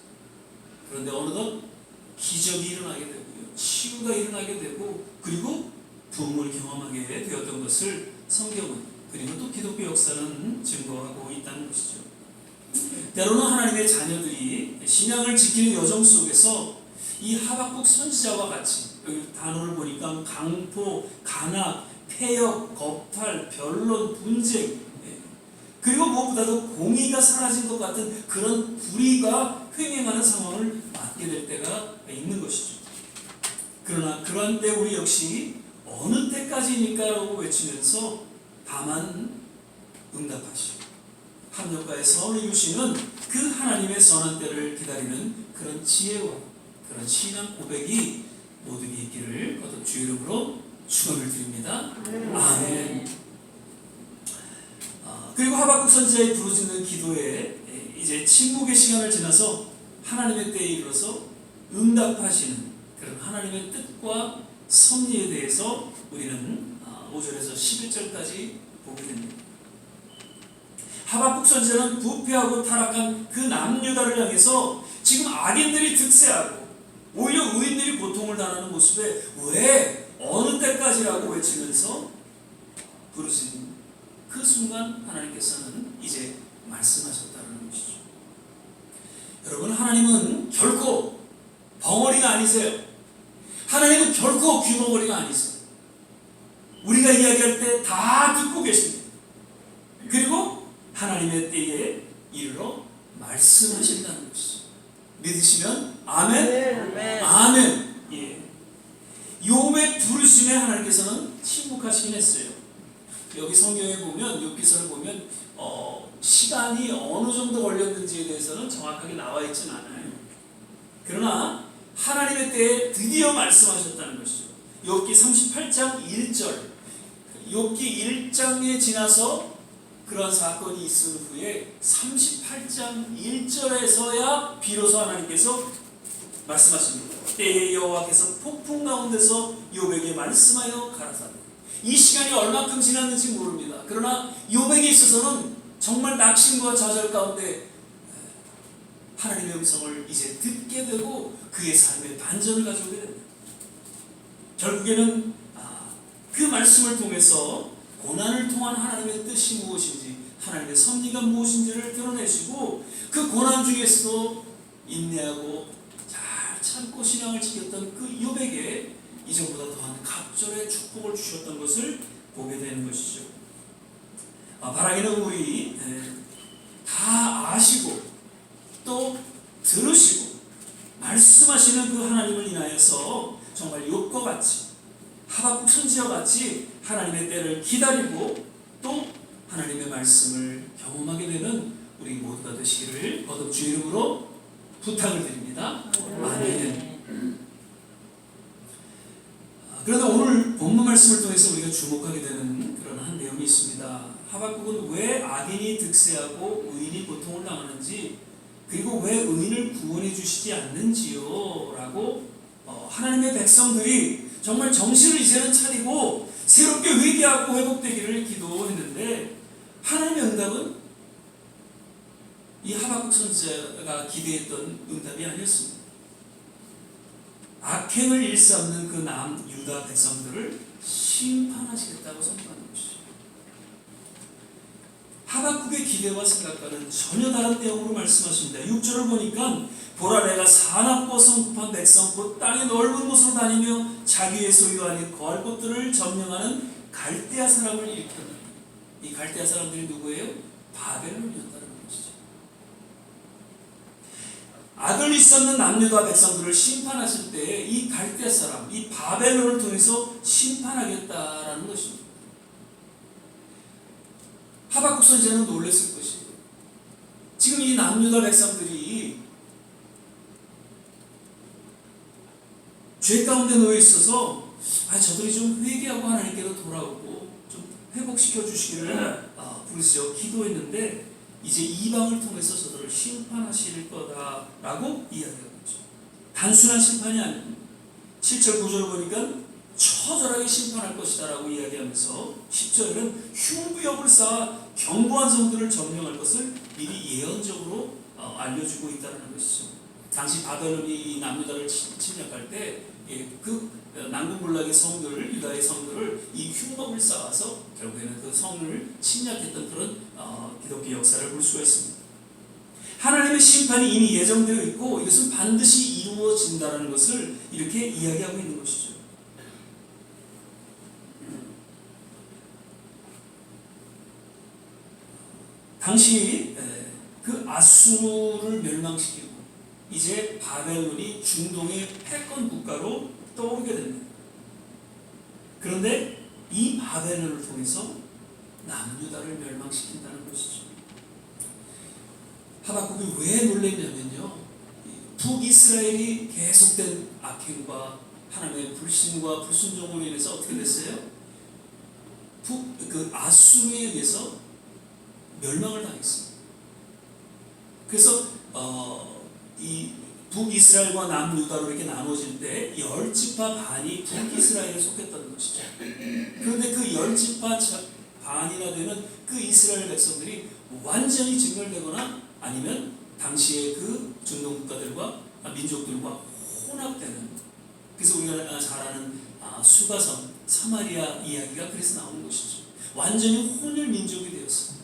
그런데 어느덧 기적이 일어나게 되고요, 치유가 일어나게 되고, 그리고 부흥을 경험하게 되었던 것을 성경은, 그리고 또 기독교 역사는 증거하고 있다는 것이죠. 때로는 하나님의 자녀들이 신앙을 지키는 여정 속에서 이 하박국 선지자와 같이, 여기 단어를 보니까 강포, 간악, 폐역, 겁탈, 변론, 분쟁, 그리고 무엇보다도 공의가 사라진 것 같은 그런 불의가 횡행하는 상황을 맞게 될 때가 있는 것이죠. 그러나 그러한 때 우리 역시 어느 때까지니까 라고 외치면서 다만 응답하시고 합력과의 선을 이루시는 그 하나님의 선한 때를 기다리는 그런 지혜와 그런 신앙 고백이 모두에게 있기를 거듭 주의 이름으로 축원을 드립니다. 아멘. 그리고 하박국 선지자의 부르짖는 기도에 이제 침묵의 시간을 지나서 하나님의 때에 이르러서 응답하시는 그런 하나님의 뜻과 섭리에 대해서 우리는 5절에서 11절까지 보게 됩니다. 하박국 선지자는 부패하고 타락한 그 남유다를 향해서 지금 악인들이 득세하고 오히려 의인들이 고통을 당하는 모습에 왜 어느 때까지라고 외치면서 부르짖는 그 순간 하나님께서는 이제 말씀하셨다는 것이죠. 여러분, 하나님은 결코 벙어리가 아니세요. 하나님은 결코 귀머거리가 아니세요. 우리가 이야기할 때 다 듣고 계십니다. 그리고 하나님의 때에 이르러 말씀하신다는 것이죠. 믿으시면 아멘. 네. 아멘. 예. 욥의 부르심에 하나님께서는 침묵하시긴 했어요. 여기 성경에 보면, 욥기서를 보면 시간이 어느 정도 걸렸는지에 대해서는 정확하게 나와 있지는 않아요. 그러나 하나님의 때에 드디어 말씀하셨다는 것이죠. 욥기 38장 1절, 욥기 1장에 지나서 그러한 사건이 있은 후에 38장 1절에서야 비로소 하나님께서 말씀하십니다. 때에 여호와께서 폭풍 가운데서 욥에게 말씀하여 가라사대. 이 시간이 얼마큼 지났는지 모릅니다. 그러나 욥에게 있어서는 정말 낙심과 좌절 가운데 하나님의 음성을 이제 듣게 되고 그의 삶의 반전을 가져오게 됩니다. 결국에는 그 말씀을 통해서 고난을 통한 하나님의 뜻이 무엇인지, 하나님의 섭리가 무엇인지를 드러내시고 그 고난 중에서도 인내하고 잘 참고 신앙을 지켰던 그 욥에게 이전보다 더한 갑절의 축복을 주셨던 것을 보게 되는 것이죠. 바라기는 우리 다 아시고 또 들으시고 말씀하시는 그 하나님을 인하여서 정말 욥과 같이, 하박국 선지자와 같이 하나님의 때를 기다리고 또 하나님의 말씀을 경험하게 되는 우리 모두가 되시기를 거듭 주의 이름으로 부탁을 드립니다. 아멘. 그런데 오늘 본문 말씀을 통해서 우리가 주목하게 되는 그런 한 내용이 있습니다. 하박국은 왜 악인이 득세하고 의인이 고통을 당하는지, 그리고 왜 의인을 구원해 주시지 않는지요? 라고 하나님의 백성들이 정말 정신을 이제는 차리고 새롭게 회개하고 회복되기를 기도했는데, 하나님의 응답은 이 하박국 선지자가 기대했던 응답이 아니었습니다. 악행을 일삼는 그 남유다 백성들을 심판하시겠다고 선포하는 것이죠. 하박국의 기대와 생각과는 전혀 다른 내용으로 말씀하십니다. 6절을 보니까 보라, 내가 사납고 성급한 백성 곧 땅의 넓은 곳으로 다니며 자기의 소유 안에 거할 곳들을 점령하는 갈대아 사람을 일으켰느니. 이 갈대아 사람들이 누구예요? 바벨론이었다는 것이죠. 악을 일삼는 남유다 백성들을 심판하실 때 이 갈대아 사람, 이 바벨론을 통해서 심판하겠다라는 것입니다. 하박국 선지자는 놀랐을 것이에요. 지금 이 남유다 백성들이 죄 가운데 놓여 있어서 저들이 좀 회개하고 하나님께로 돌아오고 좀 회복시켜 주시기를 부르짖어 기도했는데 이제 이방을 통해서 저들을 심판하실 거다라고 이야기하고 있죠. 단순한 심판이 아닙니다. 7절 9절을 보니까 처절하게 심판할 것이다라고 이야기하면서 10절에는 흉부역을 쌓아 견고한 성들을 점령할 것을 미리 예언적으로 알려주고 있다는 것이죠. 당시 바벨론이 남유다를 침략할 때 그 난군불락의 성들, 유다의 성들을 이 흉목을 쌓아서 결국에는 그 성을 침략했던 그런 기독교 역사를 볼 수가 있습니다. 하나님의 심판이 이미 예정되어 있고 이것은 반드시 이루어진다는 것을 이렇게 이야기하고 있는 것이죠. 당시 그 아수르를 멸망시키고 이제 바벨론이 중동의 패권 국가로 떠오르게 됩니다. 그런데 이 바벨론을 통해서 남유다를 멸망시킨다는 것이죠. 하박국이 왜 놀랐냐면요, 북이스라엘이 계속된 악행과 하나님의 불신과 불순종으로 인해서 어떻게 됐어요? 그 아수르에 의해서 멸망을 당했습니다. 그래서 이 북이스라엘과 남유다로 이렇게 나눠질 때 10지파 반이 북이스라엘에 속했던 것이죠. 그런데 그 10지파 반이나 되는 그 이스라엘 백성들이 완전히 증멸되거나 아니면 당시의 그 중동 국가들과 민족들과 혼합되는, 그래서 우리가 잘 아는 수가성 사마리아 이야기가 그래서 나오는 것이죠. 완전히 혼혈 민족이 되었습니다.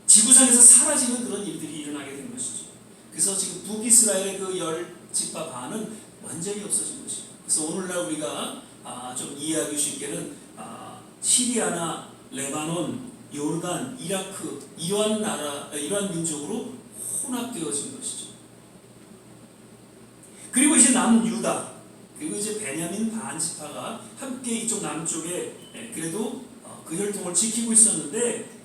지구상에서 사라지는 그런 일들이 일어나게 된 것이죠. 그래서 지금 북이스라엘의 그 10지파 반은 완전히 없어진 것이죠. 그래서 오늘날 우리가 좀 이해하기 쉽게는 시리아나 레바논, 요르단, 이라크 이러한 민족으로 혼합되어진 것이죠. 그리고 이제 남유다, 그리고 이제 베냐민 반지파가 함께 이쪽 남쪽에 그래도 그 혈통을 지키고 있었는데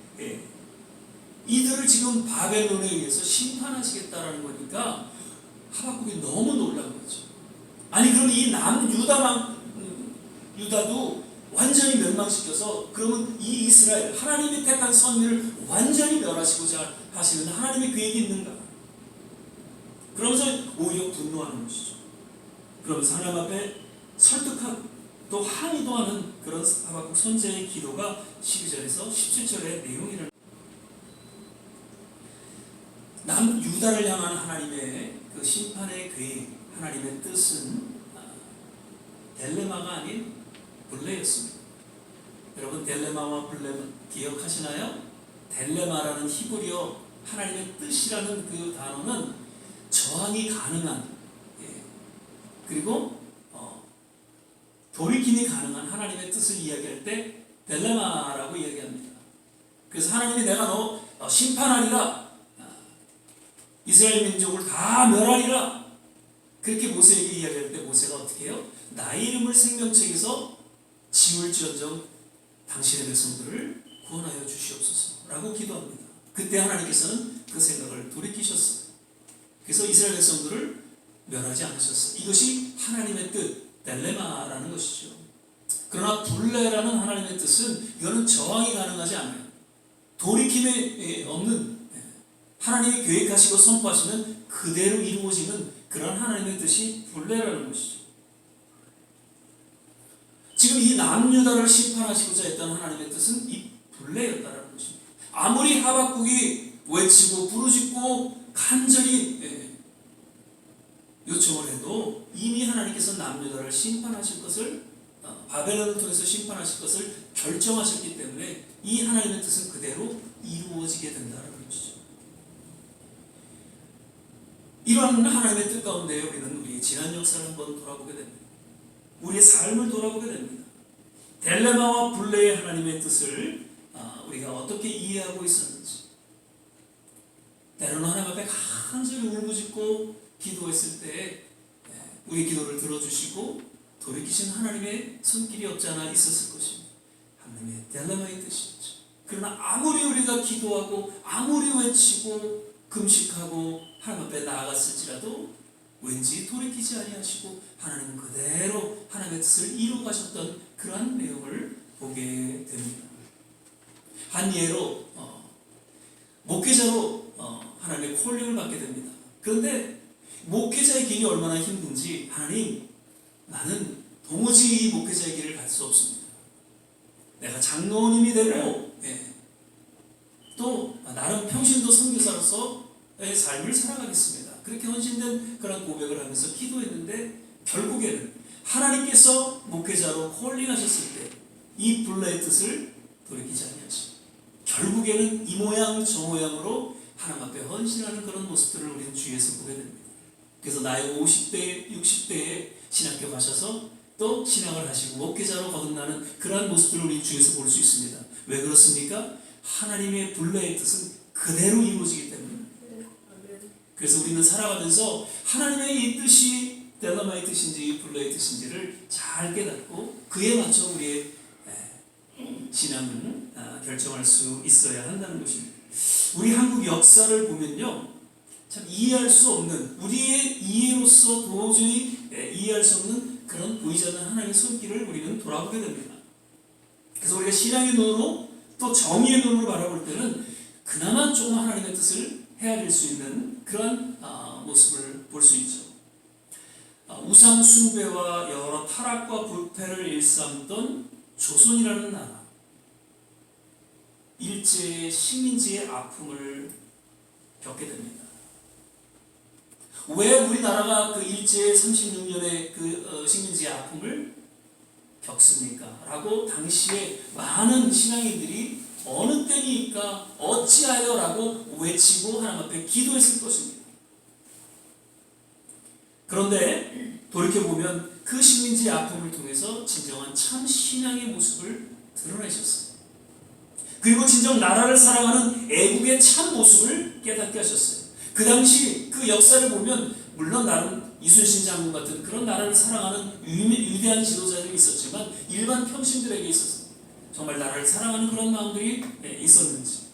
이들을 지금 바벨론에 의해서 심판하시겠다라는 거니까 하박국이 너무 놀란 거죠. 아니 그러면 이 유다도 완전히 멸망시켜서 그러면 이 이스라엘 하나님이 택한 선민을 완전히 멸하시고자 하시는 하나님의 계획이 있는가? 그러면서 오히려 분노하는 것이죠. 그러면서 하나님 앞에 설득하고 또 항의도 하는 그런 하박국 선지자의 기도가 12절에서 17절의 내용이라는, 남유다를 향한 하나님의 그 심판의 계획, 하나님의 뜻은 델레마가 아닌 블레였습니다. 여러분 델레마와 블레 기억하시나요? 델레마라는 히브리어 하나님의 뜻이라는 그 단어는 저항이 가능한, 그리고 돌이킴이 가능한 하나님의 뜻을 이야기할 때 델레마라고 이야기합니다. 그래서 하나님이 내가 너 심판하리라, 이스라엘 민족을 다 멸하리라, 그렇게 모세에게 이야기할 때 모세가 어떻게 해요? 나의 이름을 생명책에서 지울지언정 당신의 백성들을 구원하여 주시옵소서 라고 기도합니다. 그때 하나님께서는 그 생각을 돌이키셨어요. 그래서 이스라엘 백성들을 멸하지 않으셨어요. 이것이 하나님의 뜻, 델레마라는 것이죠. 그러나 블레라는 하나님의 뜻은 이거는 저항이 가능하지 않아요. 돌이킴이 없는, 하나님이 계획하시고 선포하시는 그대로 이루어지는 그런 하나님의 뜻이 블레라는 것이죠. 지금 이 남유다를 심판하시고자 했던 하나님의 뜻은 이 블레였다는 것입니다. 아무리 하박국이 외치고 부르짖고 간절히 요청을 해도 이미 하나님께서 남유다를 심판하실 것을, 바벨론을 통해서 심판하실 것을 결정하셨기 때문에 이 하나님의 뜻은 그대로 이루어지게 된다는 것이죠. 이러한 하나님의 뜻 가운데 우리는 우리의 지난 역사를 한번 돌아보게 됩니다. 우리의 삶을 돌아보게 됩니다. 델레마와 블레의 하나님의 뜻을 우리가 어떻게 이해하고 있었는지, 때로는 하나님 앞에 간절히 울부짖고 기도했을 때 우리 기도를 들어주시고 돌이키신 하나님의 손길이 없지 않아 있었을 것입니다. 하나님의 델레마의 뜻이었죠. 그러나 아무리 우리가 기도하고 아무리 외치고 금식하고 하나님 앞에 나아갔을지라도 왠지 돌이키지 아니하시고 하나님은 그대로 하나님의 뜻을 이루어 가셨던 그러한 내용을 보게 됩니다. 한 예로 목회자로 하나님의 콜링을 받게 됩니다. 그런데 목회자의 길이 얼마나 힘든지 하나님, 나는 도무지 이 목회자의 길을 갈 수 없습니다. 내가 장로님이 되고 또 나름 평신도 선교사로서의 삶을 살아가겠습니다. 그렇게 헌신된 그런 고백을 하면서 기도했는데 결국에는 하나님께서 목회자로 콜링하셨을 때 이 불러의 뜻을 돌이키지 아니하시고 결국에는 이 모양 저 모양으로 하나님 앞에 헌신하는 그런 모습들을 우리는 주위에서 보게 됩니다. 그래서 나이 50대, 60대에 신학교 가셔서 또 신학을 하시고 목회자로 거듭나는 그러한 모습들을 우리 주위에서 볼 수 있습니다. 왜 그렇습니까? 하나님의 불러의 뜻은 그대로 이루어지기 때문입니다. 그래서 우리는 살아가면서 하나님의 이 뜻이 대담의 뜻인지 불러의 뜻인지를 잘 깨닫고 그에 맞춰 우리의 신앙은 결정할 수 있어야 한다는 것입니다. 우리 한국 역사를 보면요, 참 이해할 수 없는, 우리의 이해로서 도저히 이해할 수 없는 그런 보이지 않는 하나님의 손길을 우리는 돌아보게 됩니다. 그래서 우리가 신앙의 눈으로 또 정의의 눈으로 바라볼 때는 그나마 조금 하나님의 뜻을 헤아릴 수 있는 그런 모습을 볼 수 있죠. 우상 숭배와 여러 타락과 부패를 일삼던 조선이라는 나라, 일제의 식민지의 아픔을 겪게 됩니다. 왜 우리나라가 그 일제 36년의 그 식민지의 아픔을 겪습니까? 라고 당시에 많은 신앙인들이 어느 때니까 어찌하여 라고 외치고 하나님 앞에 기도했을 것입니다. 그런데 돌이켜보면 그 식민지의 아픔을 통해서 진정한 참 신앙의 모습을 드러내셨어요. 그리고 진정 나라를 사랑하는 애국의 참 모습을 깨닫게 하셨어요. 그 당시 그 역사를 보면 물론 나름 이순신 장군 같은 그런 나라를 사랑하는 위대한 지도자들이 있었지만 일반 평신들에게 있어서 정말 나라를 사랑하는 그런 마음들이 있었는지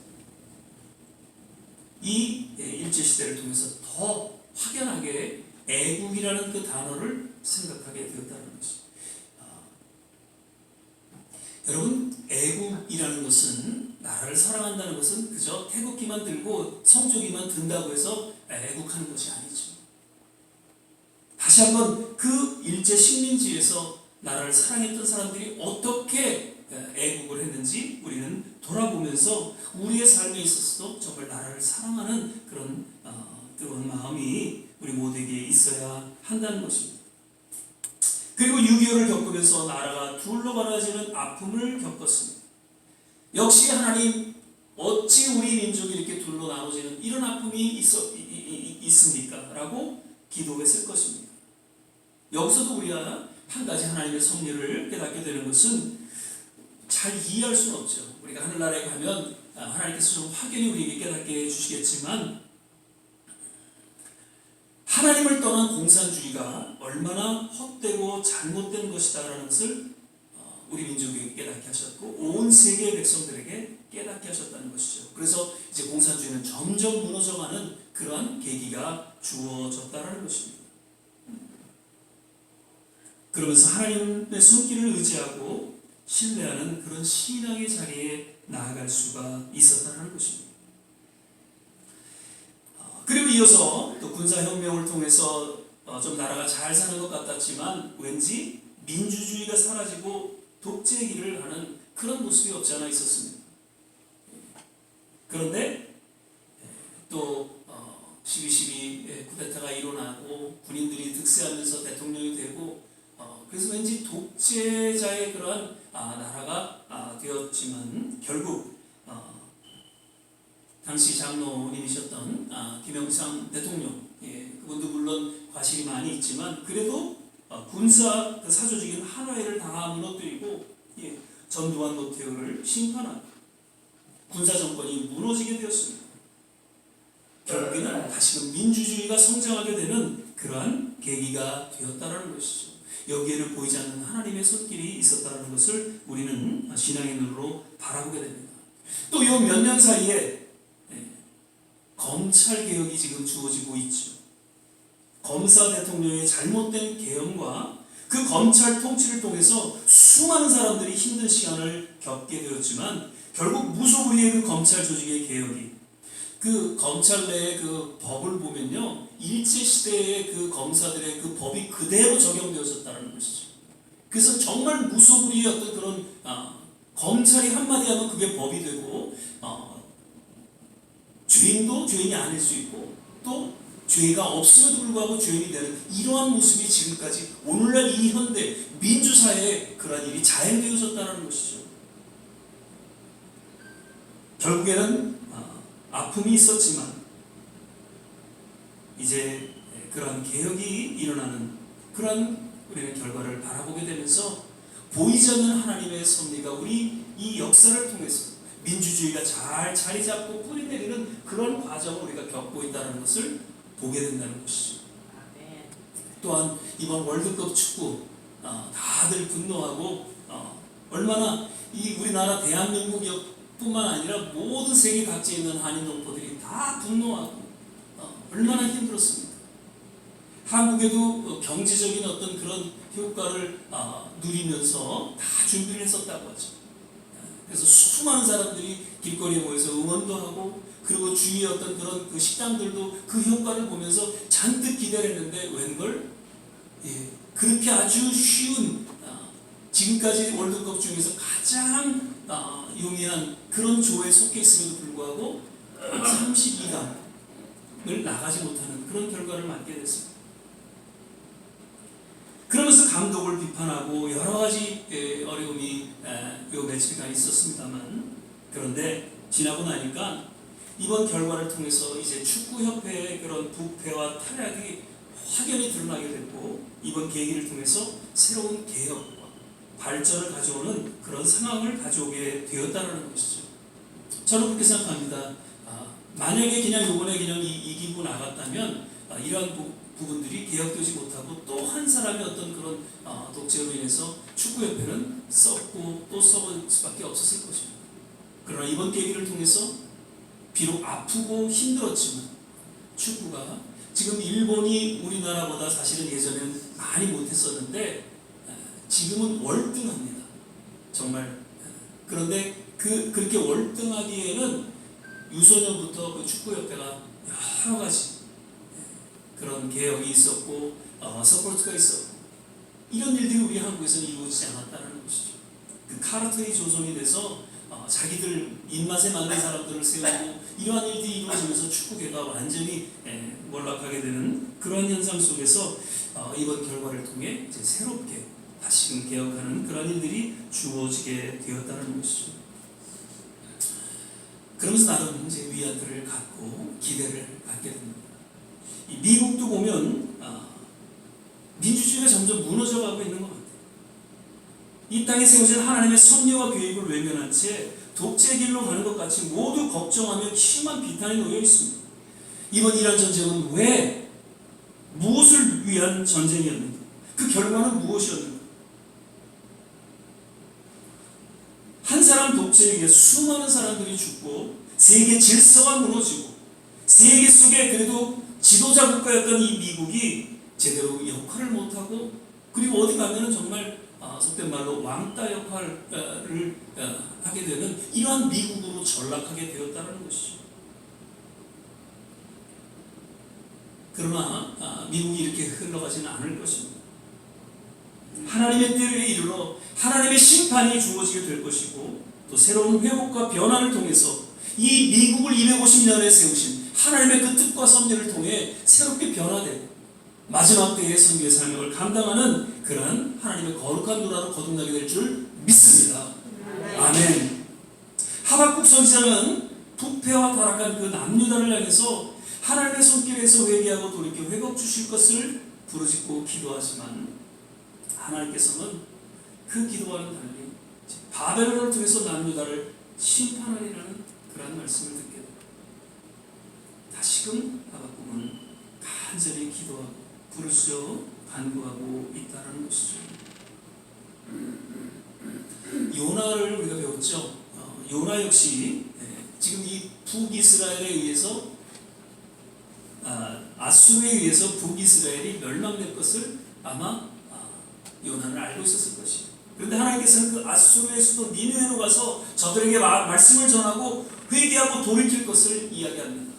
이 일제시대를 통해서 더 확연하게 애국이라는 그 단어를 생각하게 되었다는 것입니다. 여러분, 애국이라는 것은, 나라를 사랑한다는 것은 그저 태극기만 들고 성조기만 든다고 해서 애국하는 것이 아니죠. 다시 한번 그 일제 식민지에서 나라를 사랑했던 사람들이 어떻게 애국을 했는지 우리는 돌아보면서 우리의 삶에 있어서도 정말 나라를 사랑하는 그런 뜨거운 마음이 우리 모두에게 있어야 한다는 것입니다. 그리고 6.25를 겪으면서 나라가 둘로 갈라지는 아픔을 겪었습니다. 역시 하나님, 어찌 우리 민족이 이렇게 둘로 나눠지는 이런 아픔이 있습니까? 라고 기도했을 것입니다. 여기서도 우리가 한 가지 하나님의 섭리를 깨닫게 되는 것은 잘 이해할 수는 없죠. 우리가 하늘나라에 가면 하나님께서 좀 확연히 우리에게 깨닫게 해주시겠지만 하나님을 떠난 공산주의가 얼마나 헛되고 잘못된 것이다라는 것을 우리 민족에게 깨닫게 하셨고 온 세계의 백성들에게 깨닫게 하셨다는 것이죠. 그래서 이제 공산주의는 점점 무너져가는 그러한 계기가 주어졌다라는 것입니다. 그러면서 하나님의 손길을 의지하고 신뢰하는 그런 신앙의 자리에 나아갈 수가 있었다는 것입니다. 그리고 이어서 또 군사혁명을 통해서 좀 나라가 잘 사는 것 같았지만 왠지 민주주의가 사라지고 독재의 길을 가는 그런 모습이 없지 않아 있었습니다. 그런데 또 12.12 쿠데타가 일어나고 군인들이 득세하면서 대통령이 되고 그래서 왠지 독재자의 그러한 나라가 되었지만 결국 당시 장로님이셨던 김영삼 대통령, 그분도 물론 과실이 많이 있지만 그래도 군사 사조직인 한화회를 당하 무너뜨리고 전두환 노태우를 심판한 군사 정권이 무너지게 되었습니다. 결국에는 다시금 민주주의가 성장하게 되는 그러한 계기가 되었다는 것이죠. 여기에는 보이지 않는 하나님의 손길이 있었다는 것을 우리는 신앙의 눈으로 바라보게 됩니다. 또 이 몇 년 사이에 검찰 개혁이 지금 주어지고 있죠. 검사 대통령의 잘못된 개혁과 그 검찰 통치를 통해서 수많은 사람들이 힘든 시간을 겪게 되었지만 결국 무소불위의 그 검찰 조직의 개혁이 그 검찰 내의 그 법을 보면요, 일제 시대의 그 검사들의 그 법이 그대로 적용되어졌다는 것이죠. 그래서 정말 무소불위의 어떤 그런 검찰이 한마디 하면 그게 법이 되고 죄인도 죄인이 아닐 수 있고 또 죄가 없음에도 불구하고 죄인이 되는 이러한 모습이 지금까지 오늘날 이 현대 민주사회에 그러한 일이 자행되어졌다는 것이죠. 결국에는 아픔이 있었지만 이제 그러한 개혁이 일어나는 그러한 우리는 결과를 바라보게 되면서 보이지 않는 하나님의 섭리가 우리 이 역사를 통해서 민주주의가 잘 자리 잡고 뿌리 내리는 그런 과정을 우리가 겪고 있다는 것을 보게 된다는 것이죠. 또한 이번 월드컵 축구 다들 분노하고 얼마나 이 우리나라 대한민국뿐만 아니라 모든 세계 각지에 있는 한인 동포들이 다 분노하고 얼마나 힘들었습니까? 한국에도 경제적인 어떤 그런 효과를 누리면서 다 준비를 했었다고 하죠. 그래서 수많은 사람들이 길거리에 모여서 응원도 하고 그리고 주위의 어떤 그런 그 식당들도 그 효과를 보면서 잔뜩 기대를 했는데 웬걸 그렇게 아주 쉬운 지금까지 월드컵 중에서 가장 용이한 그런 조에 속해 있음에도 불구하고 32강을 나가지 못하는 그런 결과를 맞게 됐습니다. 그러면서 감독을 비판하고 여러 가지 어려움이 요 며칠간 있었습니다만 그런데 지나고 나니까 이번 결과를 통해서 이제 축구협회의 그런 부패와 타락이 확연히 드러나게 됐고 이번 계기를 통해서 새로운 개혁과 발전을 가져오는 그런 상황을 가져오게 되었다는 것이죠. 저는 그렇게 생각합니다. 만약에 그냥 요번에 그냥 이기고 나갔다면 이러한 부분들이 개혁되지 못하고 또 한 사람의 어떤 그런 독재로 인해서 축구협회는 썩고 또 썩을 수밖에 없었을 것입니다. 그러나 이번 계기를 통해서 비록 아프고 힘들었지만 축구가 지금 일본이 우리나라보다 사실은 예전에는 많이 못했었는데 지금은 월등합니다. 정말. 그런데 그렇게 월등하기에는 유소년부터 그 축구협회가 여러 가지 그런 개혁이 있었고 서포트가 있었고 이런 일들이 우리 한국에서는 이루어지지 않았다는 것이죠. 그 카르텔이 조성이 돼서 자기들 입맛에 맞는 사람들을 세우고 이러한 일들이 이루어지면서 축구계가 완전히 몰락하게 되는 그런 현상 속에서 이번 결과를 통해 이제 새롭게 다시금 개혁하는 그런 일들이 주어지게 되었다는 것이죠. 그러면서 나름 이제 위안들을 갖고 기대를 갖게 됩니다. 이 미국도 보면 민주주의가 점점 무너져가고 있는 것 같아요. 이 땅에 세워진 하나님의 섭리와 계획을 외면한 채 독재 길로 가는 것 같이 모두 걱정하며 심한 비탄이 놓여 있습니다. 이번 이란 전쟁은 왜 무엇을 위한 전쟁이었는가? 그 결과는 무엇이었는가? 한 사람 독재에 의해 수많은 사람들이 죽고 세계 질서가 무너지고 세계 속에 그래도 지도자 국가였던 이 미국이 제대로 역할을 못하고 그리고 어디 가면은 정말 속된 말로 왕따 역할을 하게 되는 이러한 미국으로 전락하게 되었다는 것이죠. 그러나 미국이 이렇게 흘러가지는 않을 것입니다. 하나님의 때에 이르러 하나님의 심판이 주어지게 될 것이고 또 새로운 회복과 변화를 통해서 이 미국을 250년에 세우신 하나님의 그 뜻과 섭리를 통해 새롭게 변화되고 마지막 때의 선교의 사명을 감당하는 그러한 하나님의 거룩한 나라로 거듭나게 될 줄 믿습니다. 아멘. 하박국 선지자는 부패와 타락한 그 남유다를 향해서 하나님의 손길에서 회개하고 돌이켜 회복 주실 것을 부르짖고 기도하지만 하나님께서는 그 기도와는 달리 바벨론을 통해서 남유다를 심판하리라는 그러한 말씀을 듣게 됩니다. 다시금 하박국은 간절히 기도하고 부르짖어 간구하고 있다는 것이죠. 요나를 우리가 배웠죠. 요나 역시 지금 이 북이스라엘에 의해서 아수르에 의해서 북이스라엘이 멸망될 것을 아마 요나는 알고 있었을 것이에요. 그런데 하나님께서는 그 앗수르에서도 니느웨로 가서 저들에게 말씀을 전하고 회개하고 돌이킬 것을 이야기합니다.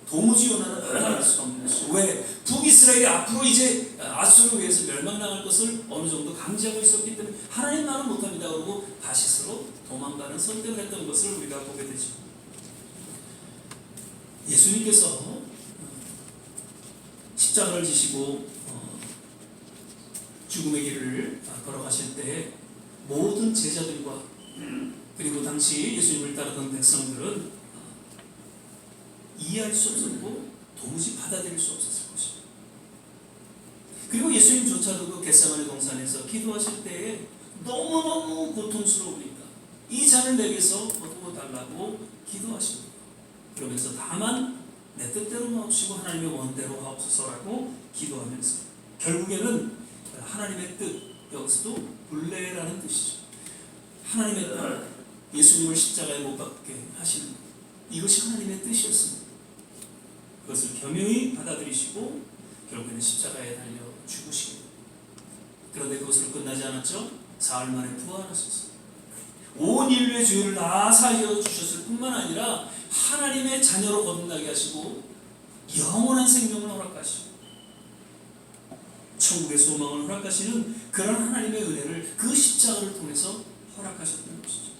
도무지 요나는 알 수가 없는 것이죠. 왜? 북이스라엘이 앞으로 이제 앗수르에 의해서 멸망당할 것을 어느 정도 감지하고 있었기 때문에 하나님 말은 못합니다. 그러고 다시 서로 도망가는 선택을 했던 것을 우리가 보게 되죠. 예수님께서 십자가를 지시고 죽음의 길을 걸어가실 때 모든 제자들과 그리고 당시 예수님을 따르던 백성들은 이해할 수 없었고 도무지 받아들일 수 없었을 것입니다. 그리고 예수님조차도 그 겟세마네 동산에서 기도하실 때에 너무너무 고통스러우니까 이 잔을 내게서 거두어달라고 기도하십니다. 그러면서 다만 내 뜻대로 마옵시고 하나님의 원대로 하옵소서라고 기도하면서 결국에는 하나님의 뜻, 여기서도 불례라는 뜻이죠. 하나님의 뜻, 예수님을 십자가에 못 박게 하시는 것, 이것이 하나님의 뜻이었습니다. 그것을 겸허히 받아들이시고 결국에는 십자가에 달려 죽으시고, 그런데 그것으로 끝나지 않았죠. 사흘 만에 부활하셨어요. 온 인류의 죄를 다 사하여 주셨을 뿐만 아니라 하나님의 자녀로 거듭나게 하시고 영원한 생명을 허락하시고 천국의 소망을 허락하시는 그런 하나님의 은혜를 그 십자가를 통해서 허락하셨던 것이죠.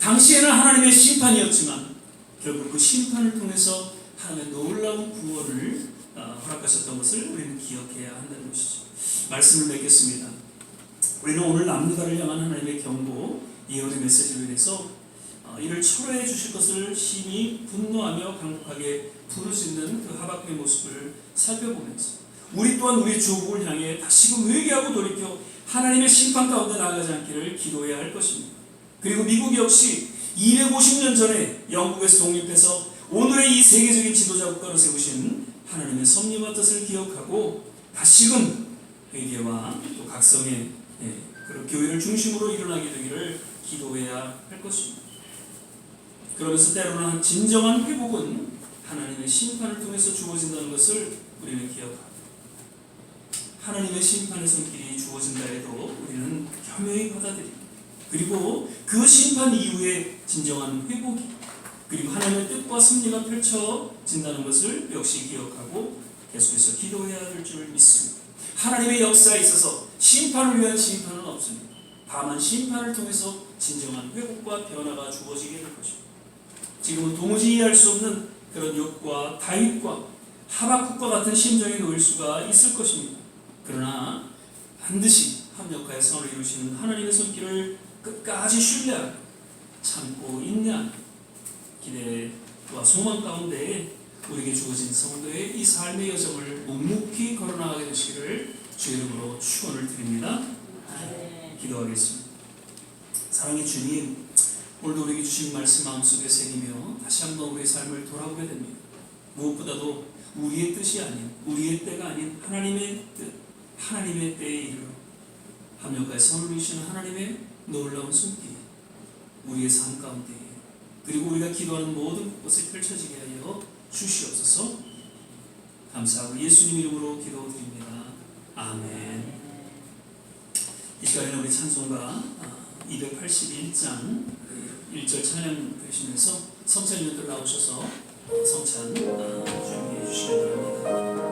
당시에는 하나님의 심판이었지만 결국 그 심판을 통해서 하나님의 놀라운 구원을 허락하셨던 것을 우리는 기억해야 한다는 것이죠. 말씀을 맺겠습니다. 우리는 오늘 남유다를 향한 하나님의 경고, 예언의 메시지로 인해서 이를 철회해 주실 것을 심히 분노하며 강력하게 부르짖는 그 하박국의 모습을 살펴보면서 우리 또한 우리 조국을 향해 다시금 회개하고 돌이켜 하나님의 심판 가운데 나아가지 않기를 기도해야 할 것입니다. 그리고 미국 역시 250년 전에 영국에서 독립해서 오늘의 이 세계적인 지도자 국가로 세우신 하나님의 섭리와 뜻을 기억하고 다시금 회개와 또 각성의 그런 교회를 중심으로 일어나게 되기를 기도해야 할 것입니다. 그러면서 때로는 진정한 회복은 하나님의 심판을 통해서 주어진다는 것을 우리는 기억합니다. 하나님의 심판의 손길이 주어진다 해도 우리는 겸허히 받아들이고, 그리고 그 심판 이후에 진정한 회복이, 그리고 하나님의 뜻과 섭리가 펼쳐진다는 것을 역시 기억하고 계속해서 기도해야 할 줄 믿습니다. 하나님의 역사에 있어서 심판을 위한 심판은 없습니다. 다만 심판을 통해서 진정한 회복과 변화가 주어지게 될 것입니다. 지금은 도무지 이해할 수 없는 그런 욥과 다윗과 하박국과 같은 심정에 놓일 수가 있을 것입니다. 그러나 반드시 합력하여 선을 이루시는 하나님의 손길을 끝까지 신뢰하고 참고 인내하는 기대와 소망 가운데 우리에게 주어진 성도의 이 삶의 여정을 묵묵히 걸어나가게 되시기를 주의 이름으로 축원을 드립니다. 기도하겠습니다. 사랑의 주님, 오늘도 우리에게 주신 말씀 마음속에 새기며 다시 한번 우리의 삶을 돌아보게 됩니다. 무엇보다도 우리의 뜻이 아닌, 우리의 때가 아닌 하나님의 뜻, 하나님의 때에 이르러 합력하여 선을 이루시는 하나님의 놀라운 손길, 우리의 삶 가운데 그리고 우리가 기도하는 모든 것을 펼쳐지게 하여 주시옵소서. 감사하고 예수님 이름으로 기도드립니다. 아멘. 이 시간에는 우리 찬송가 281장 1절 찬양 드리시면서 성찬위원들 나오셔서 성찬 준비해 주시기 바랍니다.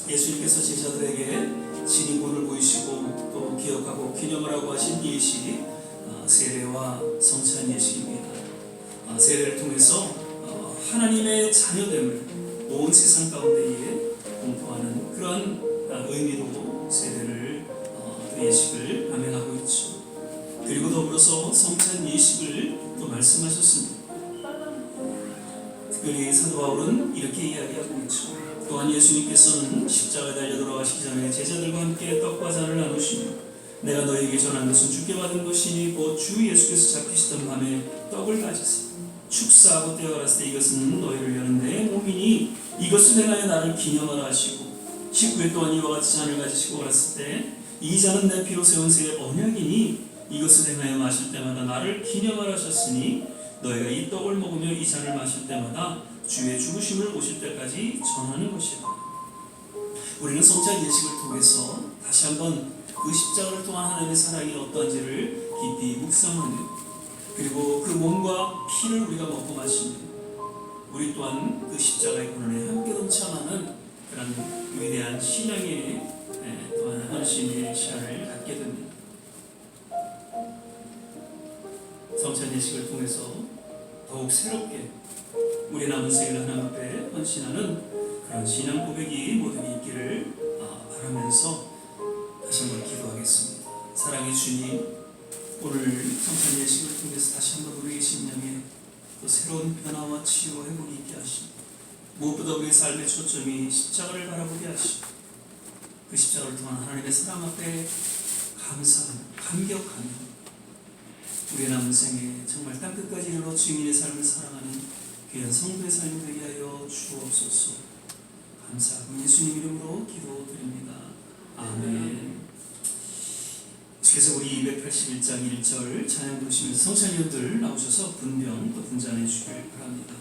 예수님께서 제자들에게 진이군을 보이시고 또 기억하고 기념을 하고 하신 예식, 세례와 성찬 예식입니다. 세례를 통해서 하나님의 자녀됨을 온 세상 가운데에 공포하는 그러한 의미로 세례를 예식을 감행하고 있죠. 그리고 더불어서 성찬 예식을 또 말씀하셨습니다. 여기 사도 바울은 이렇게 이야기하고 있죠. 또한 예수님께서는 십자가에 달려 돌아가시기 전에 제자들과 함께 떡과 잔을 나누시며 내가 너에게 전한 것은 주께 받은 것이니 곧 주 예수께서 잡히시던 밤에 떡을 가지사 축사하고 떼어 가라사대 이것은 너희를 위하는 내 몸이니 이것을 행하여 나를 기념하라 하시고 19회 또한 이와 같이 잔을 가지시고 가라사대 때 이 잔은 내 피로 세운 새 언약이니 이것을 행하여 마실 때마다 나를 기념하라 하셨으니 너희가 이 떡을 먹으며 이 잔을 마실 때마다 주의 죽으심을 오실 때까지 전하는 것이다. 우리는 성찬 예식을 통해서 다시 한번 그 십자가를 통한 하나님의 사랑이 어떠한지를 깊이 묵상하며 그리고 그 몸과 피를 우리가 먹고 마시며 우리 또한 그 십자가의 고난에 함께 동참하는 그런 위대한 신앙의 또한 헌신의 시간을 갖게 됩니다. 성찬 예식을 통해서 더욱 새롭게 우리 남은 생을 하나님 앞에 헌신하는 그런 신앙 고백이 모두에게 있기를 바라면서 다시 한번 기도하겠습니다. 사랑의 주님, 오늘 성찬 예식을 통해서 다시 한번 우리의 심령에 또 새로운 변화와 치유와 회복이 있게 하시고 무엇보다 우리의 삶의 초점이 십자가를 바라보게 하시고 그 십자가를 통한 하나님의 사랑 앞에 감사하며 감격하며 우리의 남은 생에 정말 땅끝까지 이르러 주님의 삶을 사랑하는 귀한 성도의 삶이 되게 하여 주옵소서. 감사하고 예수님 이름으로 기도드립니다. 아멘. 계속해서 우리 281장 1절 찬양 부르시면서 성찬위원들 나오셔서 분병 또 분잔해 주길 바랍니다.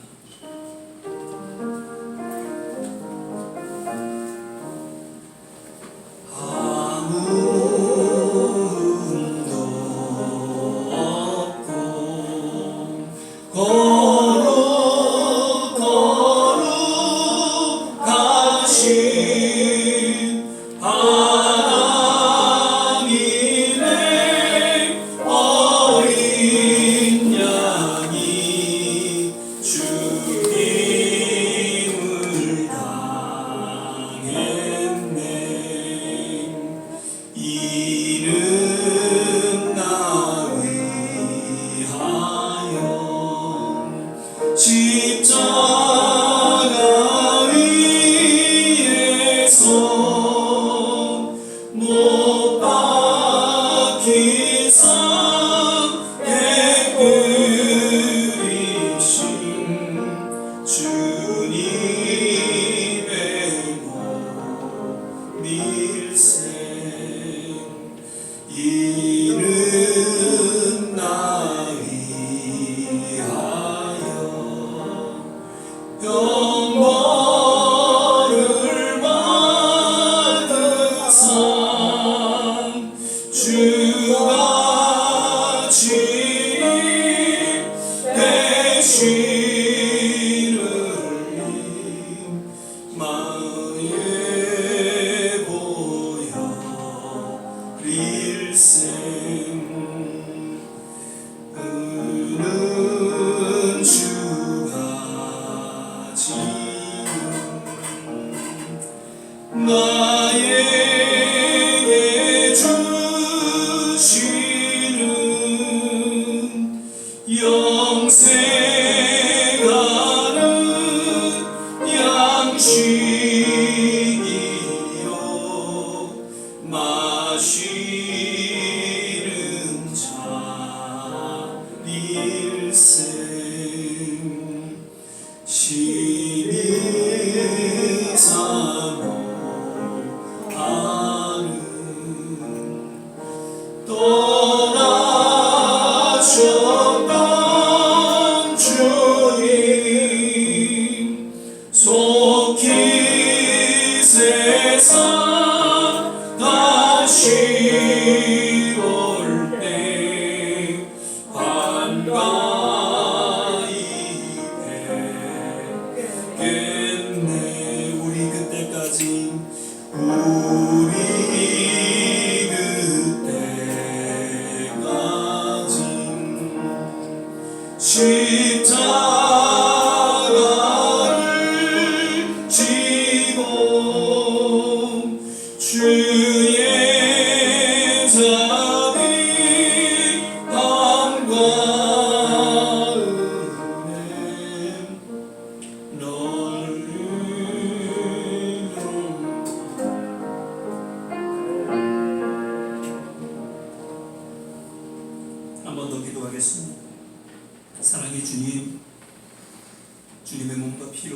나에게 주시는 영생하는 양식이요 마시는 잔일세 심히 사모하는 떠나셨던 주님 속히 세상 다시 올 때 반가이 뵙겠네. 우리 그때까지 십자가를 지고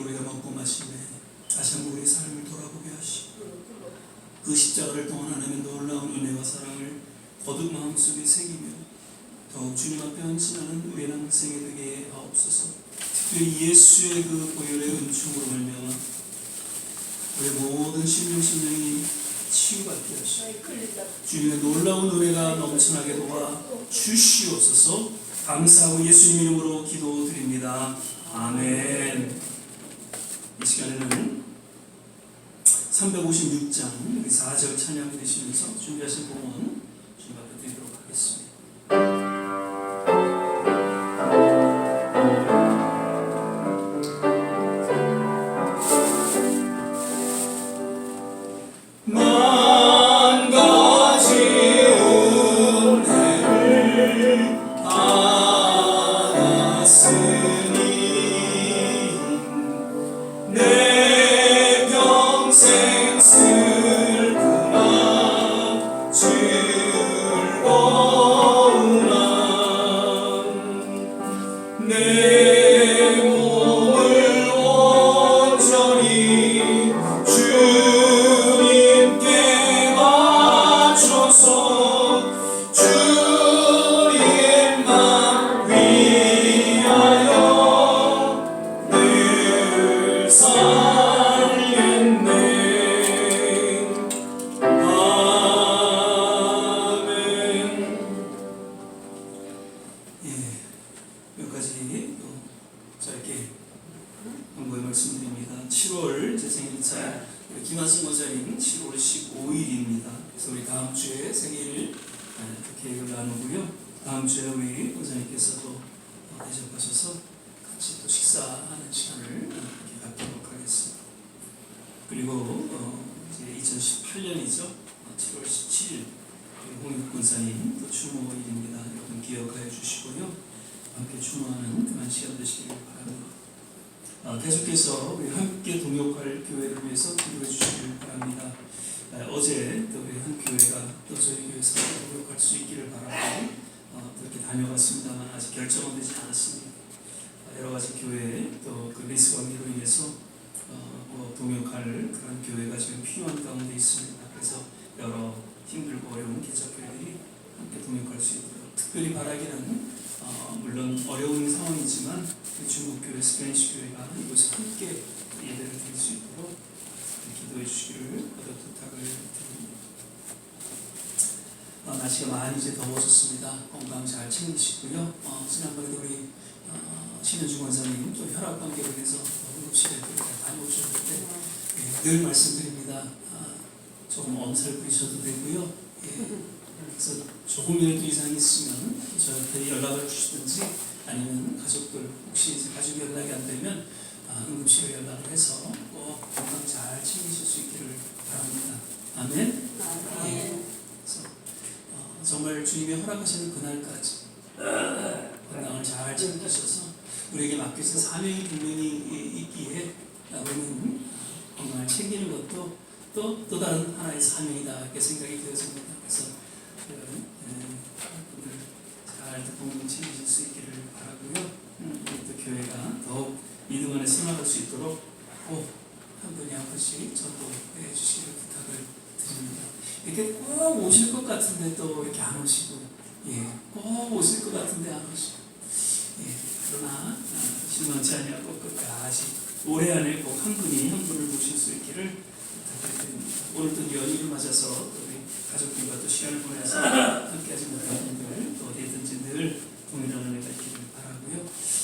우리가 먹고 마시네 다시 한번 우리 삶을 돌아보게 하시고 그 십자가를 동안 하나님의 놀라운 은혜와 사랑을 거듭 마음속에 새기며 더욱 주님 앞에 헌신하는 우리의 남생이 되게 하옵소서. 특별히 예수의 그 보혈의 은총으로 말미암아 우리의 모든 심령이 치유받게 하시고 주님의 놀라운 은혜가 넘쳐나게 도와 주시옵소서. 감사하고 예수님 이름으로 기도드립니다. 아멘. 이 시간에는 356장 우리 4절 찬양 드리시면서 준비하신 봉헌 주님 앞에 드리도록 하겠습니다. 만 가지 은혜를 받았으니 내 평생 슬픔과 즐거움과 내 몸을 온전히 주님께 맞춰서 주님만 위하여 늘 살겠네. 아멘. 예, 몇 가지 또 짧게 공부의 말씀드립니다. 7월 제 생일차 우리 김한승 원장님 7월 15일입니다. 그래서 우리 다음 주에 생일 계획을 나누고요. 다음 주에 우리 원장님께서도 대접하셔서 같이 또 식사하는 시간을 이렇게 갖도록 하겠습니다. 그리고 이제 2018년이죠. 7월 17일 홍익 군사님 또 추모일입니다. 여러분 기억하여 주시고요. 함께 추모하는 그런 시간 되시길 바랍니다. 계속해서 우리 함께 동역할 교회를 위해서 기도해 주시길 바랍니다. 어제 또 우리 한 교회가 또 저희 교회에서 동역할 수 있기를 바라고 그렇게 다녀갔습니다만 아직 결정은 되지 않았습니다. 여러 가지 교회 또 그 리스 관계로 인해서 동역할 그런 교회가 지금 필요한 가운데 있습니다. 그래서 여러 힘들고 어려운 개척교회들이 함께 동역할 수 있도록 특별히 바라기는 물론 어려운 상황이지만 중국교회, 스페니시 교회가 이곳에 함께 예배를 드릴 수 있도록 기도해 주시기를 거듭 부탁을 드립니다. 날씨가 많이 이제 더워졌습니다. 건강 잘 챙기시고요. 지난번에도 우리 신현중 원사님 또 혈압 관계로 인해서 응급실에 다녀오셨는데 늘 말씀드립니다. 조금 엄살 부리셔도 되고요. 그래서 조금이라도 이상이 있으면 저한테 연락을 주시든지 아니면 가족들 혹시 이제 가족 연락이 안 되면 응급실에 연락을 해서 꼭 건강 잘 챙기실 수 있기를 바랍니다. 아멘. 그래서 정말 주님이 허락하시는 그날까지 건강을 잘 챙기셔서 우리에게 맡겨진 사명이 분명히 있기에 우리는 건강을 챙기는 것도 또 다른 하나의 사명이다 이렇게 생각이 되어집니다. 그래서 여러분들 잘 건강 챙기실 수 있기를 바라고요. 우리 또 교회가 더욱 믿음 안에 서나갈 수 있도록 꼭 한 분이 한 분씩 전도해 주시기를 부탁을 드립니다. 이렇게 꼭 오실 것 같은데 또 이렇게 안 오시고, 꼭 오실 것 같은데 안 오시고, 그러나 실망치 아니하고 끝까지 올해 안에 꼭 한 분을 모실 수 있기를 부탁드립니다. 오늘 또 연휴를 맞아서 우리 가족들과 또 시간을 보내서 함께하지 못한 분들 또 어디든지 늘 동일한 은혜가 있기를 바라고요.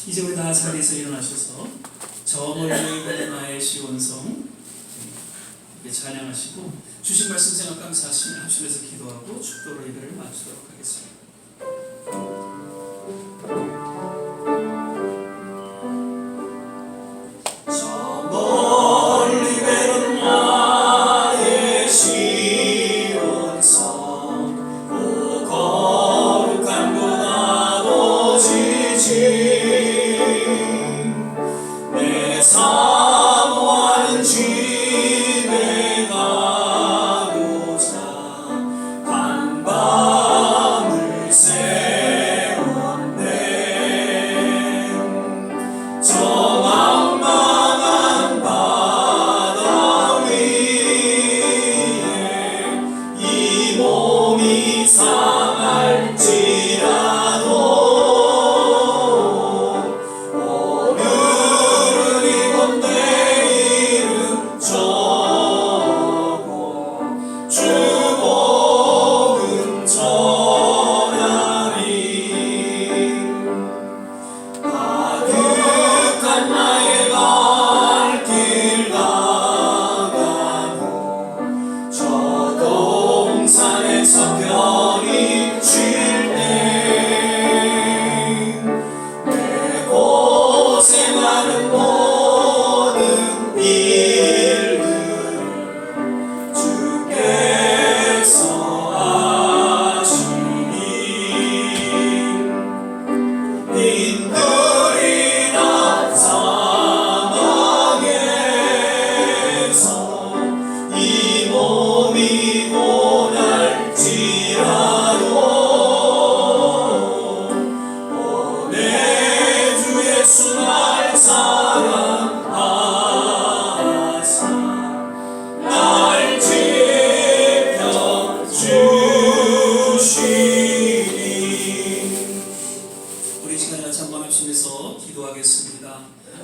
이제 우리 다 자리에서 일어나셔서 저 멀리 있는 나의 시온성 찬양하시고 주신 말씀 생각 감사하시며 합심해서 기도하고 축도로 예배를 마치도록 하겠습니다. 저 망망한 성별이 쉴때 고생하는 모든 일을 주께서 아시니 인들이 다 사망에서 이 몸이 고날지라도 내 주 예수 날 사랑하사 날 지켜주시니. 우리 시간에 같이 한번 합심해서 기도하겠습니다.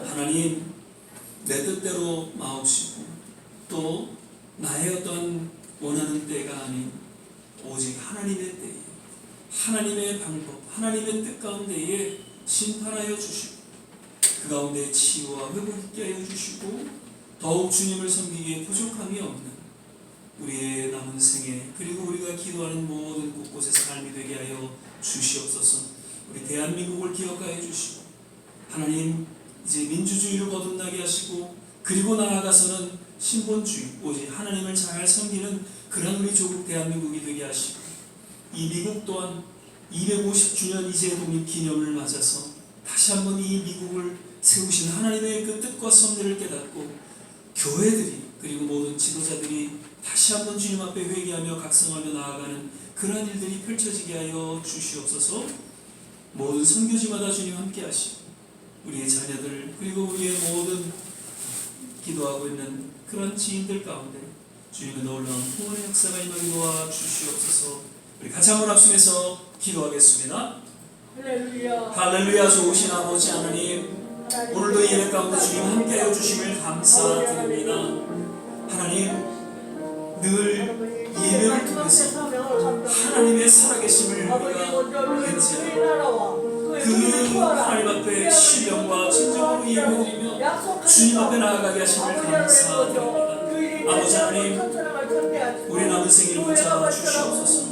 하나님, 내 뜻대로 마옵시고 또 나의 어떤 원하는 때가 아닌 오직 하나님의 때에, 하나님의 방법, 하나님의 뜻 가운데에 심판하여 주시고 그 가운데 치유와 회복 있게 하여 주시고 더욱 주님을 섬기기에 부족함이 없는 우리의 남은 생애, 그리고 우리가 기도하는 모든 곳곳의 삶이 되게 하여 주시옵소서. 우리 대한민국을 기억하여 주시고 하나님, 이제 민주주의를 거듭나게 하시고 그리고 나아가서는 신본주의, 오직 하나님을 잘 섬기는 그런 우리 조국 대한민국이 되게 하시고 이 미국 또한 250주년 이제 독립기념을 맞아서 다시 한번 이 미국을 세우신 하나님의 그 뜻과 섭리를 깨닫고 교회들이 그리고 모든 지도자들이 다시 한번 주님 앞에 회개하며 각성하며 나아가는 그러한 일들이 펼쳐지게 하여 주시옵소서. 모든 선교지마다 주님 함께 하시고 우리의 자녀들 그리고 우리의 모든 기도하고 있는 그런 지인들 가운데 주님의 놀라운 구원의 역사가 임하게 도와 주시옵소서. 우리 같이 한번 합심해서 기도하겠습니다. 할렐루야. 할렐루야. 좋으신 아버지 하나님, 오늘도 예배 가운데 주님 함께하여 주심을 감사드립니다. 하나님, 늘 예배를 통해서 하나님의 살아계심을 우리가 인지하고 그 하나님 앞에 신령과 진정으로 예배드리며 주님 앞에 나아가게 하심을 감사드립니다. 아버지 하나님, 우리 남은 생일 붙잡아 주시옵소서.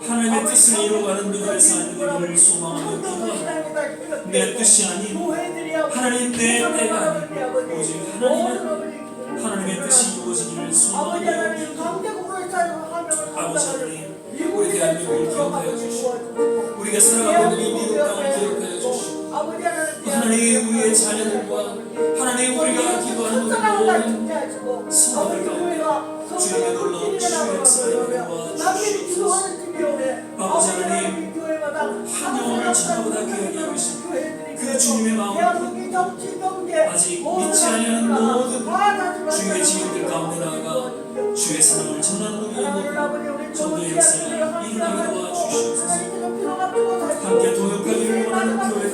하나님의 뜻을 이루어가는 믿음의 삶이 되기를 소망하며 기도합니다. 내 뜻이 아닌 하나님 내 때가 아닌 오직 하나님의 뜻이 이루어지기를 소망하며 기도합니다. 아버지 하나님, 우리 대한민국을 기억하여 주시고 우리가 살아가고 있는 이 미국 땅을 기억하여 주시고 하나님, 우리의 자녀들과 하나님 우리가 기도하는 모든 성도들 가운데 주님의 놀라운 치유의 역사에 도와 주시옵소서. 아버지 하나님, 한 영혼을 천하보다 귀하게 여기시고 그 주님의 마음을 아직 믿지 아니하는 모든 주의 지인들 가운데 나아가 주의 사랑을 전하는 우리의 모든 전도의 역사를 일어나게 도와주시옵소서. 함께 동역하기를 원하는 교회들,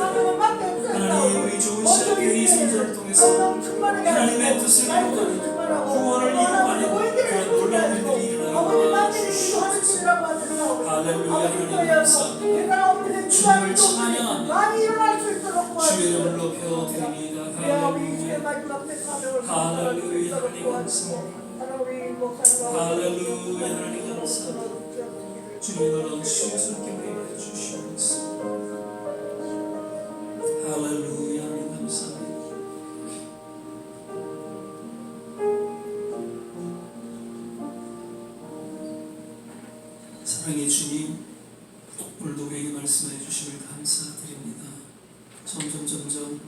하나님 우리 좋은 시작의 이 성전을 통해서 하나님의 뜻을 이루어가는 구원을 이루어가는 그런 놀라운 일들이 일어나게 도와주시옵소서. 할렐루야. 하나님 감사합니다. 주님을 찬양합니다. 주의 이름을 높여드립니다. 할렐루야. 할렐루야. 하나님 감사합니다. 할렐루야. 하나님 감사합니다. 주님의 놀라운 치유스럽게 우리에게 주시옵소서. 할렐루야. 하나님 감사합니다. 사랑의 주님, 오늘도 우리에게 말씀해 주심을 감사드립니다. 점점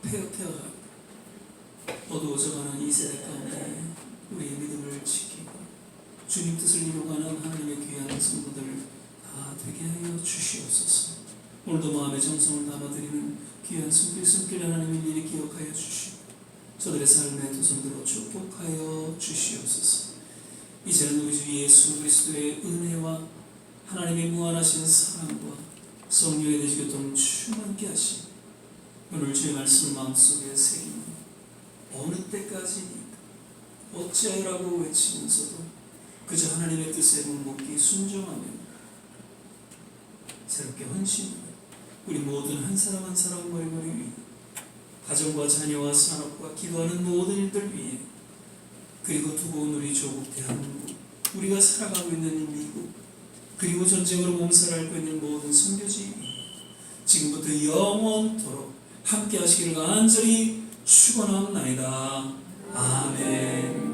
폐역해가고 어두워져가는 이 세대 가운데 우리의 믿음을 지키고 주님 뜻을 이루어가는 하나님의 귀한 성도들 다 되게 하여 주시옵소서. 오늘도 마음의 정성을 담아드리는 귀한 손길 하나님의 일을 기억하여 주시고 저들의 삶의 두 손으로 축복하여 주시옵소서. 이제는 우리 주 예수 그리스도의 은혜와 하나님의 무한하신 사랑과 성령의 내주교통 충만케 하시고 오늘 주의 말씀을 마음속에 새기며 어느 때까지니까 어찌하여라고 외치면서도 그저 하나님의 뜻에 묵묵히 순종하며 새롭게 헌신하며 우리 모든 한 사람 한 사람 모임을 위해 가정과 자녀와 산업과 기도하는 모든 일들 위해 그리고 두고 온 우리 조국 대한민국 우리가 살아가고 있는 이 미국, 그리고 전쟁으로 몸살을 앓고 있는 모든 선교지, 지금부터 영원토록 함께 하시기를 간절히 축원합나이다. 아멘.